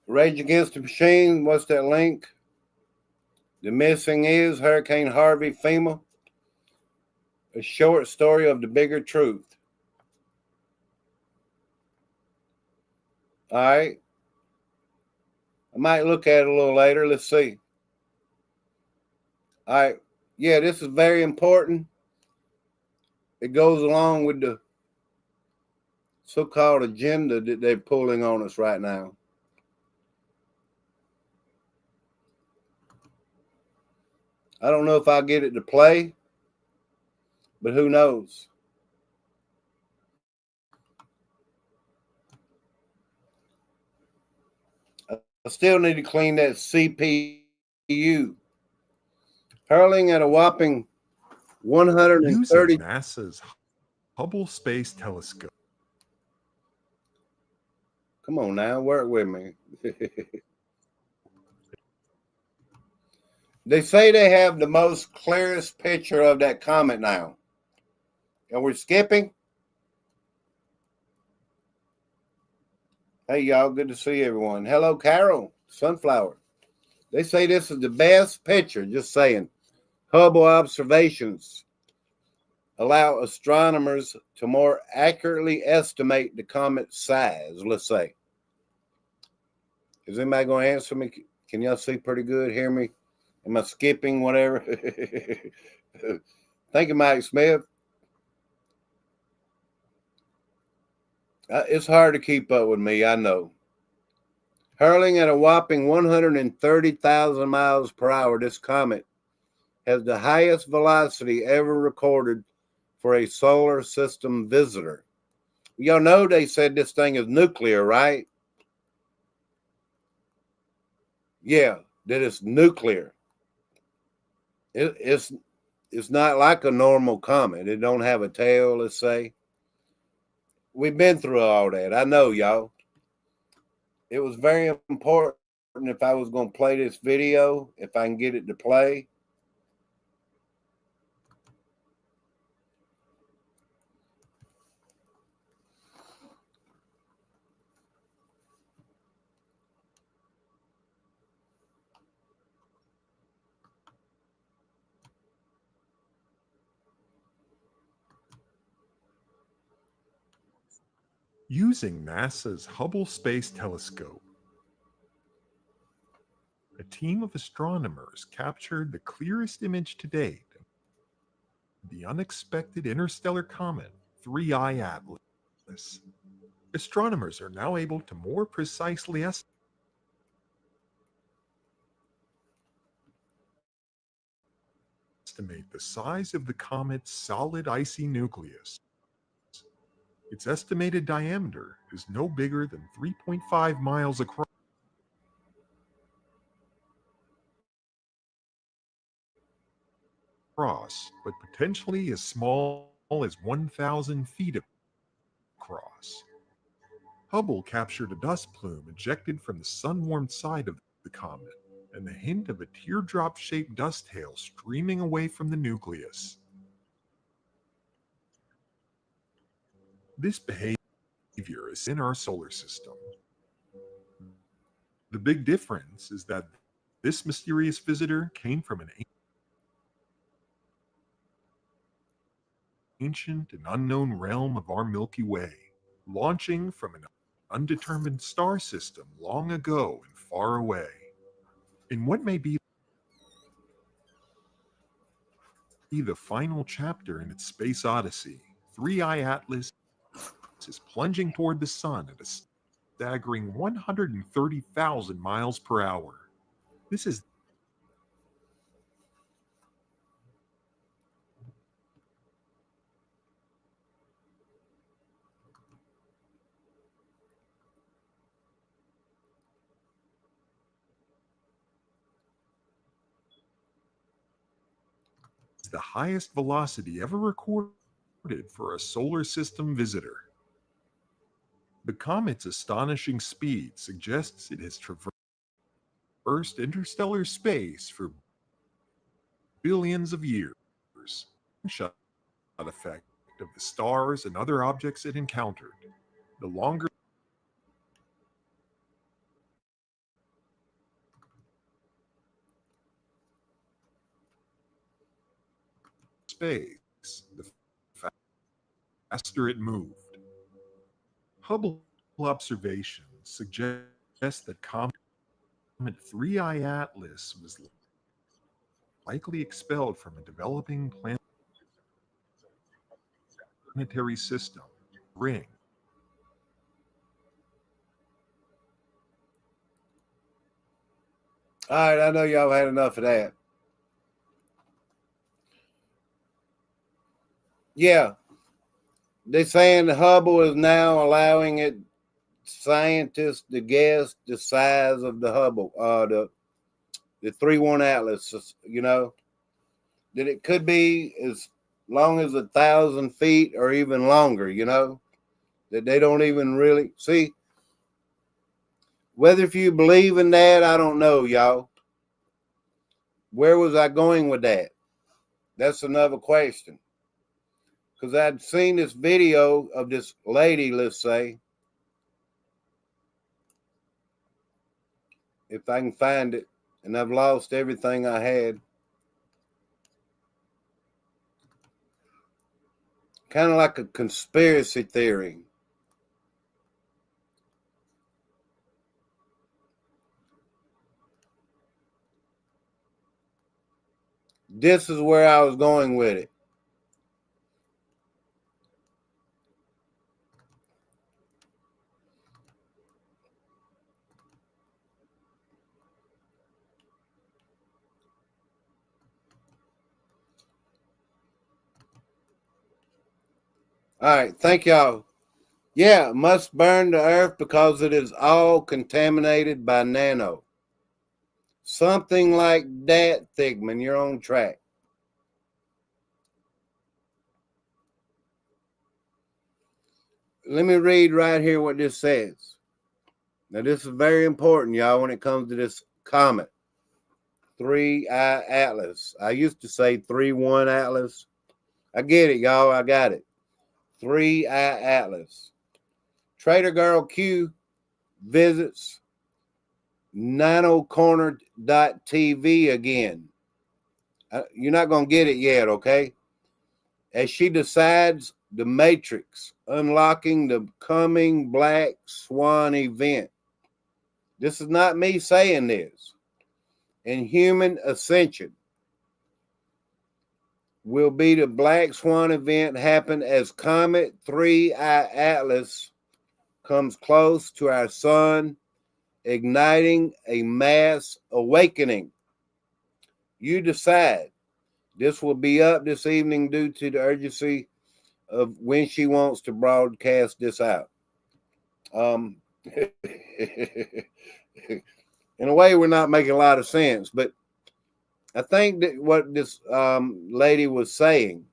Rage Against the Machine. What's that link? The missing is Hurricane Harvey, FEMA. A short story of the bigger truth. All right. I might look at it a little later. Let's see. All right. Yeah, this is very important. It goes along with the so-called agenda that they're pulling on us right now. I don't know if I'll get it to play, but who knows? I still need to clean that CPU. Hurling at a whopping 130.
Using NASA's Hubble Space Telescope.
Come on now, work with me. They say they have the most clearest picture of that comet now. And we're skipping. Hey, y'all, good to see everyone. Hello, Carol, Sunflower. They say this is the best picture, just saying. Hubble observations allow astronomers to more accurately estimate the comet's size, let's say. Is anybody going to answer me? Can y'all see pretty good? Hear me? Am I skipping whatever? Thank you, Mike Smith. It's hard to keep up with me, I know. Hurling at a whopping 130,000 miles per hour, this comet has the highest velocity ever recorded for a solar system visitor. Y'all know they said this thing is nuclear, right? Yeah, that it's nuclear. It's not like a normal comet. It don't have a tail, let's say. We've been through all that. I know, y'all. It was very important if I was going to play this video, if I can get it to play.
Using NASA's Hubble Space Telescope, a team of astronomers captured the clearest image to date of the unexpected interstellar comet 3I Atlas. Astronomers are now able to more precisely estimate the size of the comet's solid icy nucleus. Its estimated diameter is no bigger than 3.5 miles across, but potentially as small as 1,000 feet across. Hubble captured a dust plume ejected from the sun-warmed side of the comet, and the hint of a teardrop-shaped dust hail streaming away from the nucleus. This behavior is in our solar system. The big difference is that this mysterious visitor came from an ancient and unknown realm of our Milky Way, launching from an undetermined star system long ago and far away. In what may be the final chapter in its space odyssey, 3I Atlas is plunging toward the sun at a staggering 130,000 miles per hour. This is the highest velocity ever recorded for a solar system visitor. The comet's astonishing speed suggests it has traversed interstellar space for billions of years. Shot effect of the stars and other objects it encountered. The longer space, the faster it moved. Hubble observations suggest that comet 3I Atlas was likely expelled from a developing planetary system, ring.
All right, I know y'all had enough of that. Yeah, they're saying the Hubble is now allowing scientists to guess the size of the Hubble, the 3-1 Atlas. You know, that it could be as long as 1,000 feet or even longer. You know, that they don't even really see. Whether if you believe in that, I don't know, y'all. Where was I going with that? That's another question. Because I'd seen this video of this lady, let's say, if I can find it, and I've lost everything I had. Kind of like a conspiracy theory. This is where I was going with it. All right, thank y'all. Yeah, must burn the earth because it is all contaminated by nano. Something like that, Thigman, you're on track. Let me read right here what this says. Now, this is very important, y'all, when it comes to this comet. 3I Atlas. I used to say 3-1 Atlas. I get it, y'all. I got it. 3I Atlas. Trader Girl Q visits nanocorner.tv again. You're not going to get it yet, okay? As she decides the Matrix, unlocking the coming Black Swan event. This is not me saying this. In human ascension will be the Black Swan event happen as Comet 3I Atlas comes close to our sun, igniting a mass awakening. You decide. This will be up this evening due to the urgency of when she wants to broadcast this out. In a way, we're not making a lot of sense, but I think that what this lady was saying,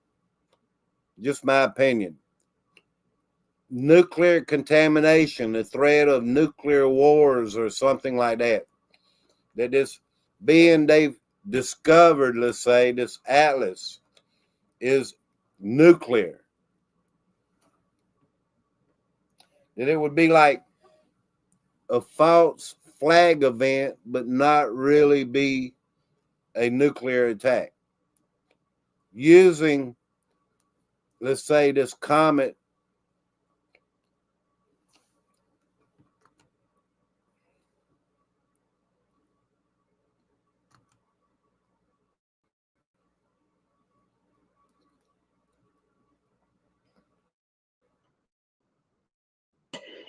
just my opinion, nuclear contamination, the threat of nuclear wars or something like that, that this being they've discovered, let's say, this Atlas is nuclear. That it would be like a false flag event, but not really be a nuclear attack. Using, let's say this comet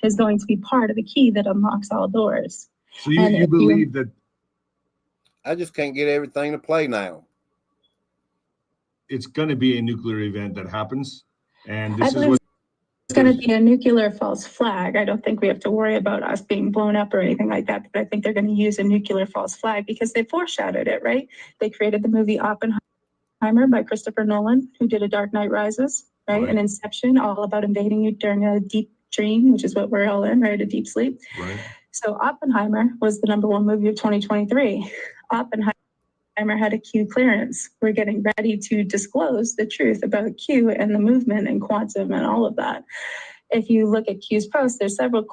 is going to be part of the key that unlocks all doors.
So you believe that
I just can't get everything to play now.
it's going to be a nuclear event that happens, and this
I
is
believe
what
it's going to be a nuclear false flag. I don't think we have to worry about us being blown up or anything like that, but I think they're going to use a nuclear false flag because they foreshadowed it, right? They created the movie Oppenheimer by Christopher Nolan, who did A Dark Knight Rises, right? And Inception, all about invading you during a deep dream, which is what we're all in, right? A deep sleep.
Right.
So Oppenheimer was the #1 movie of 2023. Oppenheimer had a Q clearance. We're getting ready to disclose the truth about Q and the movement and quantum and all of that. If you look at Q's posts, there's several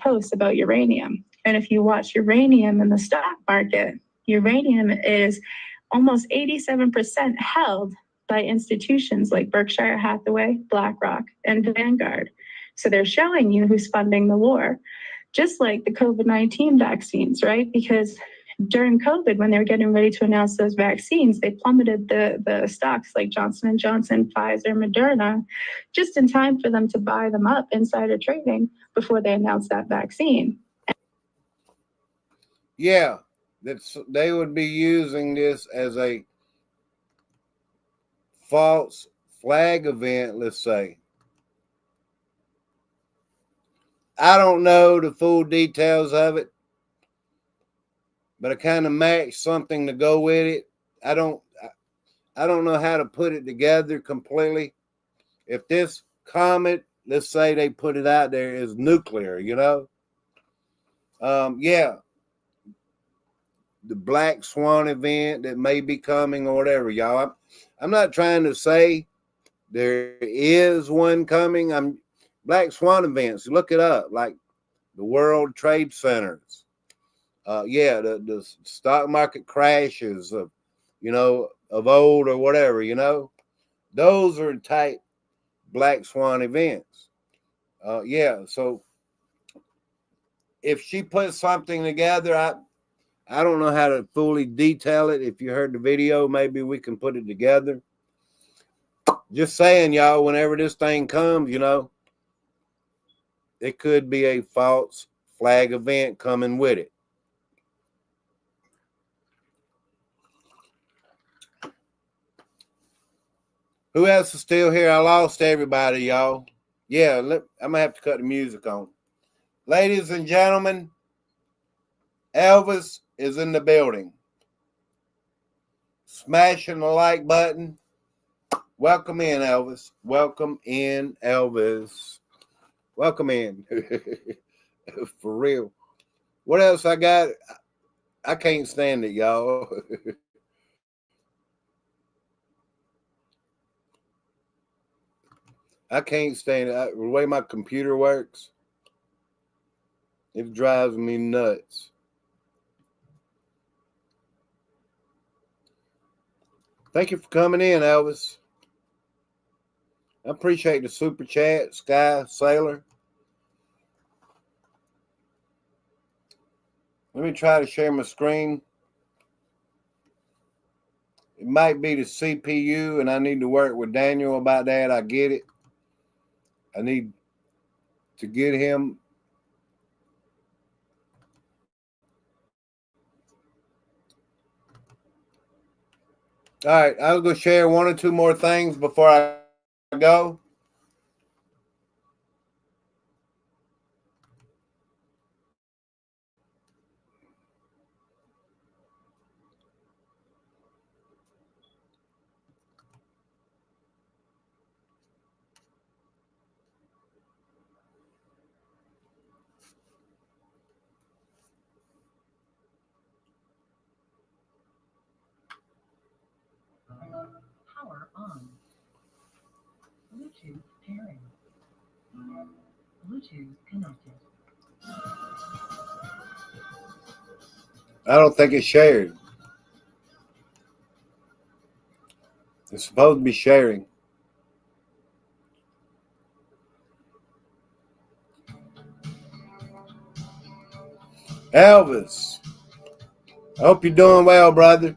posts about uranium. And if you watch uranium in the stock market, uranium is almost 87% held by institutions like Berkshire Hathaway, BlackRock, and Vanguard. So they're showing you who's funding the war, just like the COVID-19 vaccines, right? Because during COVID, when they were getting ready to announce those vaccines, they plummeted the stocks like Johnson & Johnson, Pfizer, Moderna, just in time for them to buy them up, insider trading, before they announced that vaccine.
Yeah, they would be using this as a false flag event, let's say. I don't know the full details of it, but I kind of matched something to go with it. I don't know how to put it together completely. If this comet, let's say they put it out there, is nuclear, yeah, the Black Swan event that may be coming or whatever, y'all. I'm not trying to say there is one coming. Black Swan events, look it up, like the World Trade Centers. The stock market crashes of old or whatever, those are type Black Swan events. So if she puts something together, I don't know how to fully detail it. If you heard the video, maybe we can put it together. Just saying, y'all, whenever this thing comes, it could be a false flag event coming with it. Who else is still here? I lost everybody, y'all. Yeah, I'm going to have to cut the music on. Ladies and gentlemen, Elvis is in the building. Smashing the like button. Welcome in, Elvis. Welcome in, Elvis. Welcome in. For real. What else I got? I can't stand it, y'all. I can't stand it. The way my computer works, it drives me nuts. Thank you for coming in, Elvis. I appreciate the super chat, Sky Sailor. Let me try to share my screen. It might be the CPU, and I need to work with Daniel about that. I get it. I need to get him. All right, I'll go share one or two more things before I go.
Power on. Bluetooth pairing. Bluetooth connected.
I don't think it's shared. It's supposed to be sharing. Elvis, I hope you're doing well, brother.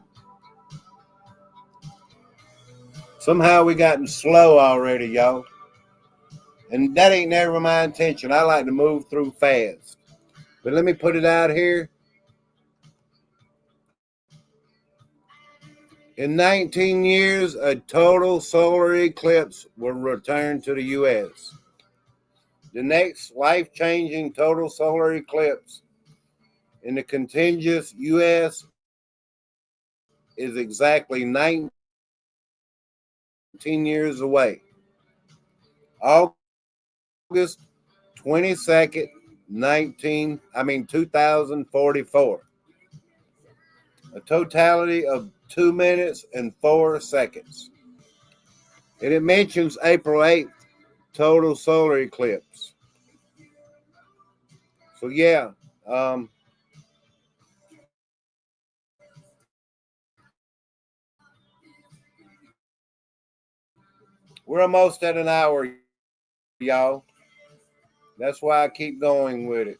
Somehow we gotten slow already, y'all. And that ain't never my intention. I like to move through fast. But let me put it out here. In 19 years, a total solar eclipse will return to the U.S. The next life-changing total solar eclipse in the contiguous U.S. is exactly 19 years away. August 22nd, 2044. A totality of 2 minutes and 4 seconds. And it mentions April 8th, total solar eclipse. So yeah, we're almost at an hour, y'all. That's why I keep going with it.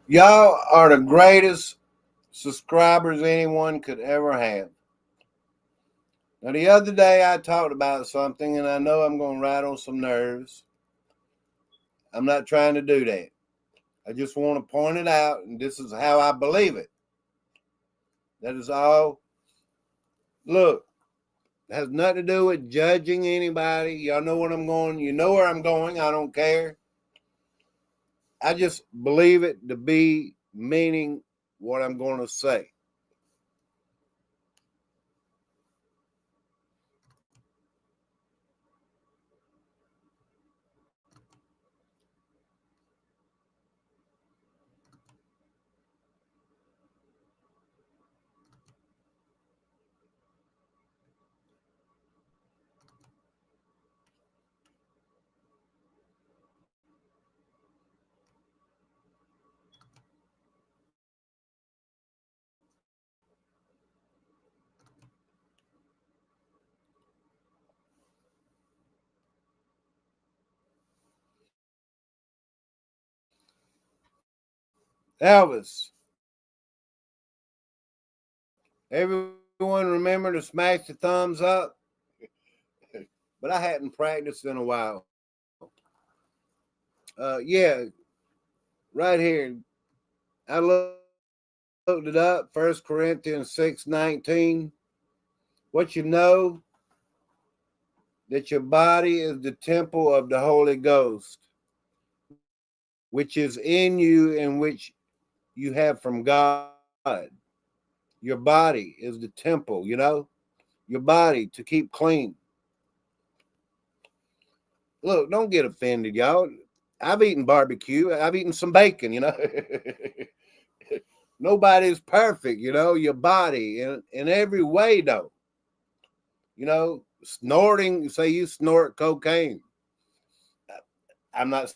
Y'all are the greatest subscribers anyone could ever have. Now, the other day I talked about something, and I know I'm going to rattle some nerves. I'm not trying to do that. I just want to point it out, and this is how I believe it. That is all. Look, it has nothing to do with judging anybody. Y'all know where I'm going. You know where I'm going. I don't care. I just believe it to be meaning what I'm going to say. Elvis, everyone remember to smash the thumbs up? But I hadn't practiced in a while. Yeah, right here. I looked it up. 1 Corinthians 6:19. What you know, that your body is the temple of the Holy Ghost, which is in you and which you have from God. Your body is the temple, your body to keep clean. Look, don't get offended, y'all. I've eaten barbecue. I've eaten some bacon, Nobody's perfect, your body in every way, though. Snorting, say you snort cocaine. I'm not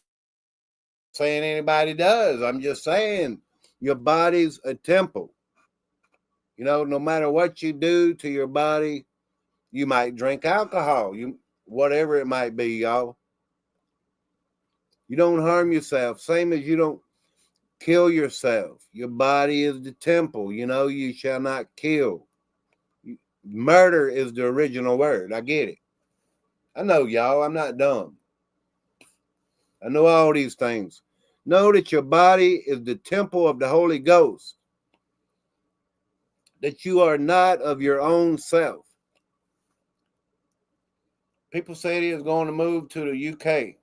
saying anybody does. I'm just saying your body's a temple. No matter what you do to your body, you might drink alcohol, whatever it might be, y'all. You don't harm yourself, same as you don't kill yourself. Your body is the temple, you shall not kill. Murder is the original word. I get it. I know, y'all. I'm not dumb. I know all these things. Know that your body is the temple of the Holy Ghost, that you are not of your own self. People said he was going to move to the UK.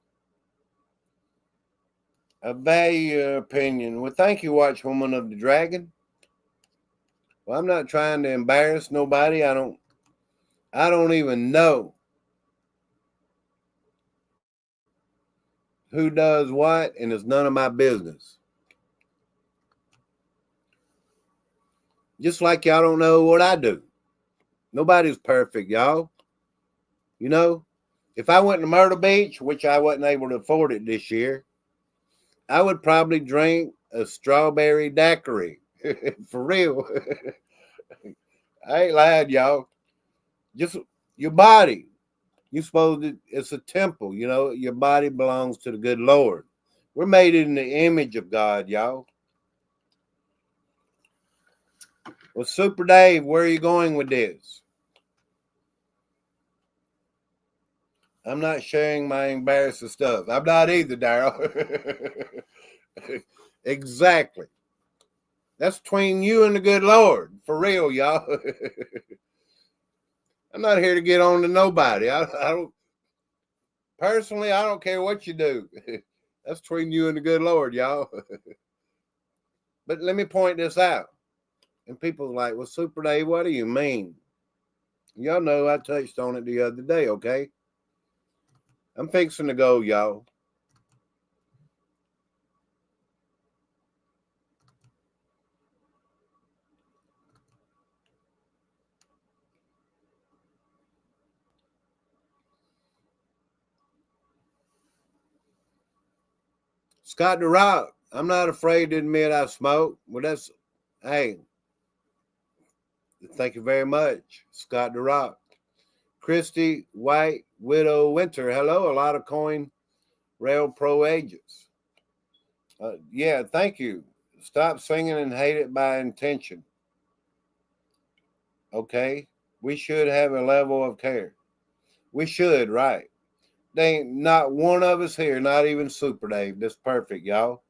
I value your opinion. Well, thank you, Watchwoman of the Dragon. Well, I'm not trying to embarrass nobody. I don't even know who does what, and it's none of my business. Just like y'all don't know what I do. Nobody's perfect, y'all. You know, if I went to Myrtle Beach, which I wasn't able to afford it this year, I would probably drink a strawberry daiquiri. For real. I ain't lying, y'all. Just your body. You supposed to, it's a temple, you know, your body belongs to the good Lord. We're made in the image of God, y'all. Well, Super Dave, where are you going with this? I'm not sharing my embarrassing stuff. I'm not either, Daryl. Exactly. That's between you and the good Lord. For real, y'all. I'm not here to get on to nobody. I don't personally, I don't care what you do. That's between you and the good Lord, y'all. But let me point this out. And people are like, well, Super Dave, what do you mean? Y'all know I touched on it the other day, okay? I'm fixing to go, y'all. Scott the Rock, I'm not afraid to admit I smoke. Well, that's, hey, thank you very much, Scott the Rock. Christy White Widow Winter, hello, a lot of coin rail pro agents. Yeah, thank you. Stop singing and hate it by intention. Okay, we should have a level of care. We should, right? They ain't not one of us here, not even Super Dave. That's perfect, y'all.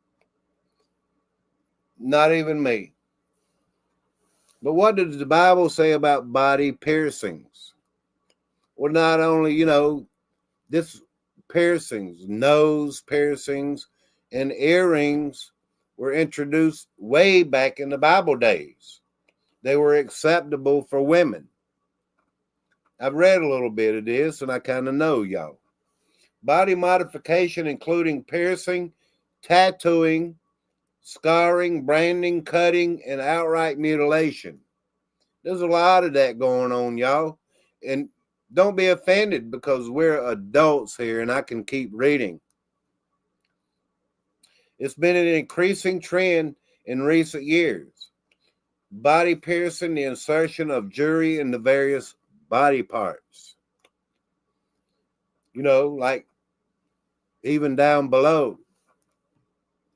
Not even me. But what does the Bible say about body piercings? Well, not only, you know, this piercings, nose piercings, and earrings were introduced way back in the Bible days. They were acceptable for women. I've read a little bit of this, and I kind of know, y'all. Body modification, including piercing, tattooing, scarring, branding, cutting, and outright mutilation. There's a lot of that going on, y'all. And don't be offended because we're adults here and I can keep reading. It's been an increasing trend in recent years. Body piercing, the insertion of jewelry in the various body parts. You know, like even down below.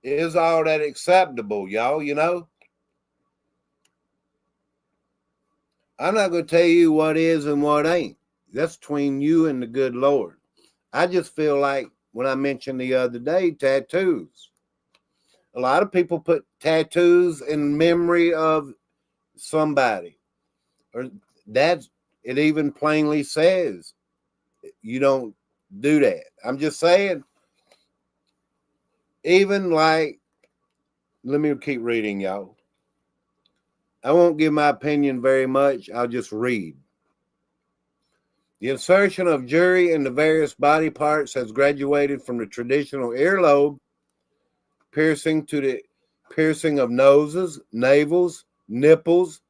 Is all that acceptable, y'all, you know? I'm not going to tell you what is and what ain't. That's between you and the good Lord. I just feel like when I mentioned the other day, tattoos. A lot of people put tattoos in memory of somebody. Or that's, it even plainly says you don't do that. I'm just saying, even like, let me keep reading, y'all. I won't give my opinion very much. I'll just read. The insertion of jewelry in the various body parts has graduated from the traditional earlobe piercing to the piercing of noses, navels, nipples,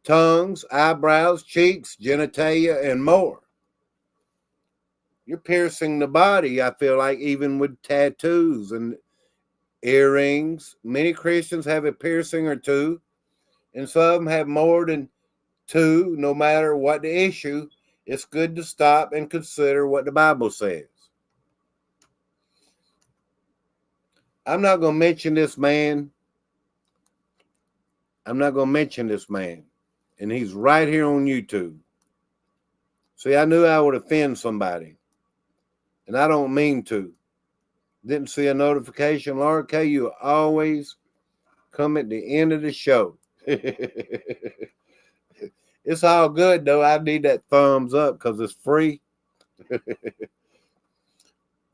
tongues, eyebrows, cheeks, genitalia, and more. You're piercing the body, I feel like, even with tattoos and earrings. Many Christians have a piercing or two, and some have more than two. No matter what the issue, it's good to stop and consider what the Bible says. I'm not going to mention this man. And he's right here on YouTube. See, I knew I would offend somebody, and I don't mean to. Didn't see a notification. Laura K, you always come at the end of the show. It's all good, though. I need that thumbs up because it's free.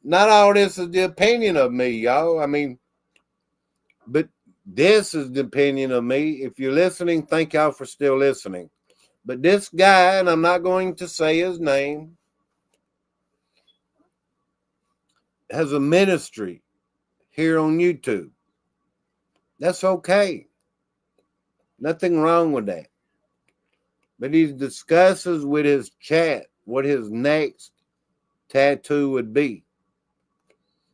Not all this is the opinion of me, y'all. I mean, but this is the opinion of me. If you're listening, thank y'all for still listening. But this guy, and I'm not going to say his name, has a ministry here on YouTube. That's okay. Nothing wrong with that. But he discusses with his chat what his next tattoo would be.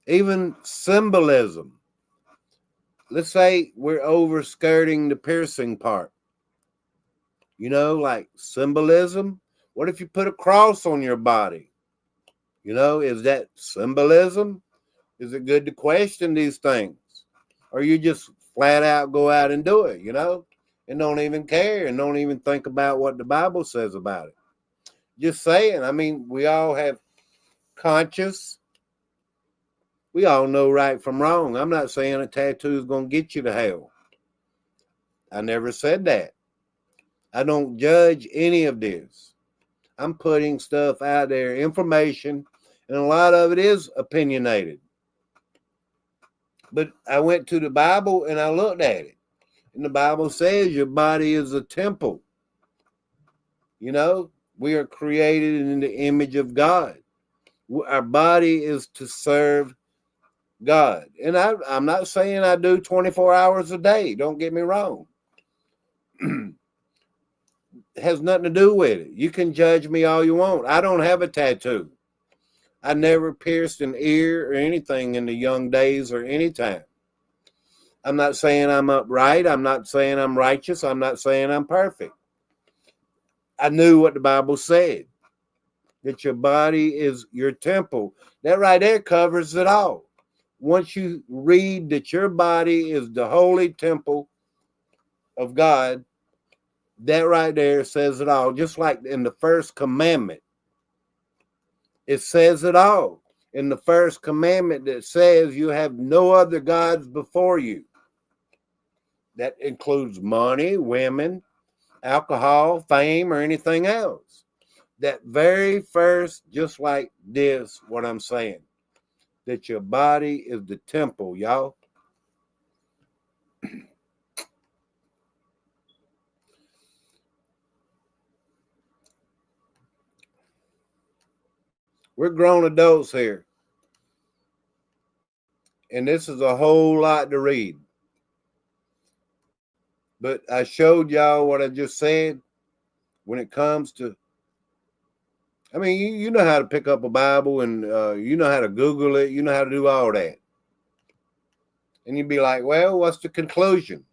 Even symbolism. Let's say we're overskirting the piercing part. You know, like symbolism. What if you put a cross on your body? You know, is that symbolism? Is it good to question these things? Or you just flat out go out and do it, you know, and don't even care and don't even think about what the Bible says about it. Just saying. I mean, we all have conscience. We all know right from wrong. I'm not saying a tattoo is going to get you to hell. I never said that. I don't judge any of this. I'm putting stuff out there, information, and a lot of it is opinionated. But I went to the Bible and I looked at it. And the Bible says your body is a temple. You know, we are created in the image of God. Our body is to serve God. And I'm not saying I do 24 hours a day. Don't get me wrong. It has nothing to do with it. You can judge me all you want. I don't have a tattoo. I never pierced an ear or anything in the young days or any time. I'm not saying I'm upright. I'm not saying I'm righteous. I'm not saying I'm perfect. I knew what the Bible said, that your body is your temple. That right there covers it all. Once you read that your body is the holy temple of God, that right there says it all. Just like in the first commandment, it says it all. In the first commandment that says you have no other gods before you. That includes money, women, alcohol, fame, or anything else. That very first, just like this, what I'm saying, that your body is the temple, y'all. We're grown adults here. And this is a whole lot to read. But I showed y'all what I just said when it comes to, I mean, you know how to pick up a Bible and you know how to Google it. You know how to do all that. And you'd be like, well, what's the conclusion?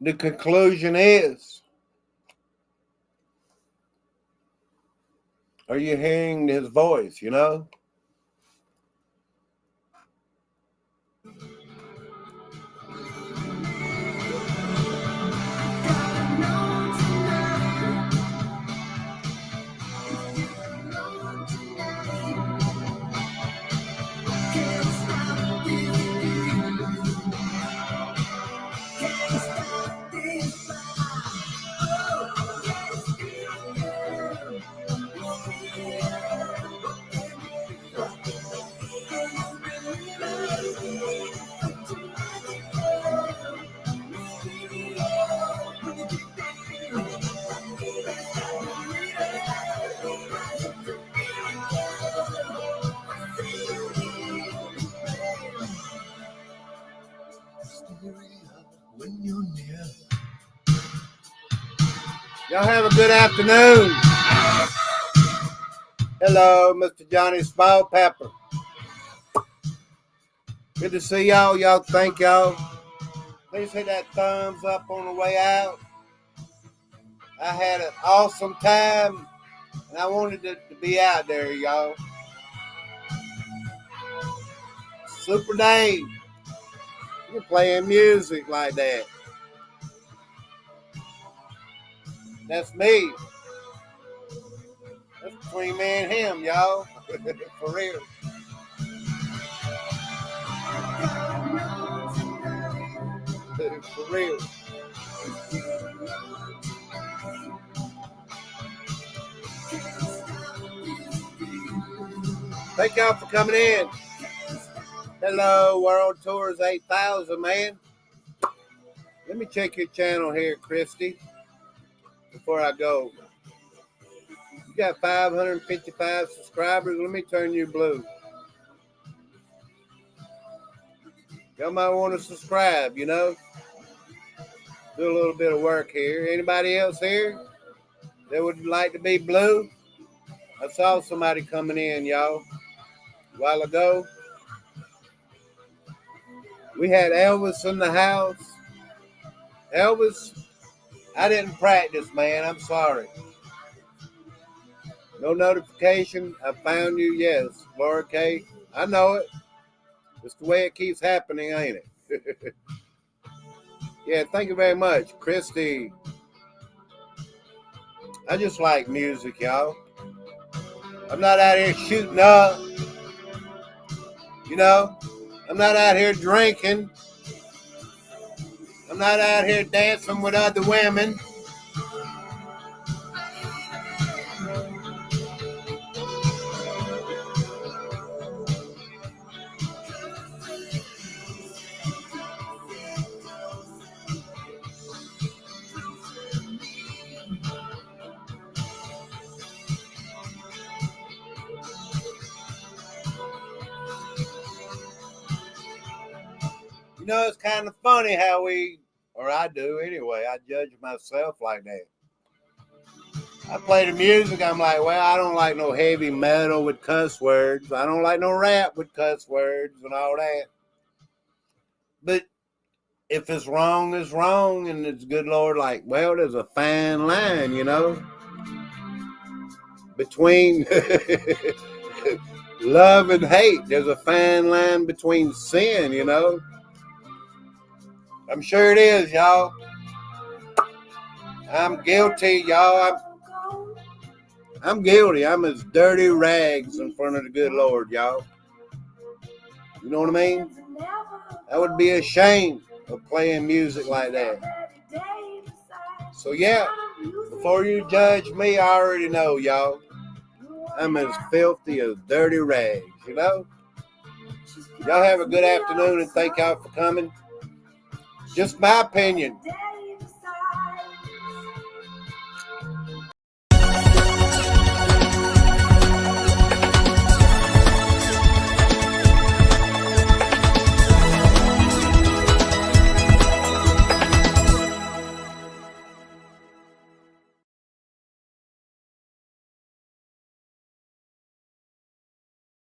The conclusion is, are you hearing his voice, you know? Y'all have a good afternoon. Hello, Mr. Johnny Small Pepper. Good to see y'all. Y'all, thank y'all. Please hit that thumbs up on the way out. I had an awesome time, and I wanted to be out there, y'all. Super Dave, you're playing music like that. That's me. That's between me and him, y'all. For real. For real. Thank y'all for coming in. Hello, World Tours 8000, man. Let me check your channel here, Christy, before I go. You got 555 subscribers. Let me turn you blue. Y'all might want to subscribe, you know. Do a little bit of work here. Anybody else here that would like to be blue? I saw somebody coming in, y'all, a while ago. We had Elvis in the house. Elvis, I didn't practice, man. I'm sorry. No notification. I found you. Yes, Laura K. I know it. It's the way it keeps happening, ain't it? Yeah, thank you very much, Christy. I just like music, y'all. I'm not out here shooting up. You know, I'm not out here drinking. I'm not out here dancing with other women. You know, it's kind of funny how I do anyway, I judge myself like that. I play the music, I'm like, well, I don't like no heavy metal with cuss words. I don't like no rap with cuss words and all that. But if it's wrong, it's wrong. And it's good Lord, like, well, there's a fine line, you know, between love and hate. There's a fine line between sin, you know. I'm sure it is, y'all. I'm guilty, y'all. I'm guilty. I'm as dirty rags in front of the good Lord, y'all. You know what I mean? I would be ashamed of playing music like that. So, yeah, before you judge me, I already know, y'all. I'm as filthy as dirty rags, you know? Y'all have a good afternoon, and thank y'all for coming. Just my opinion.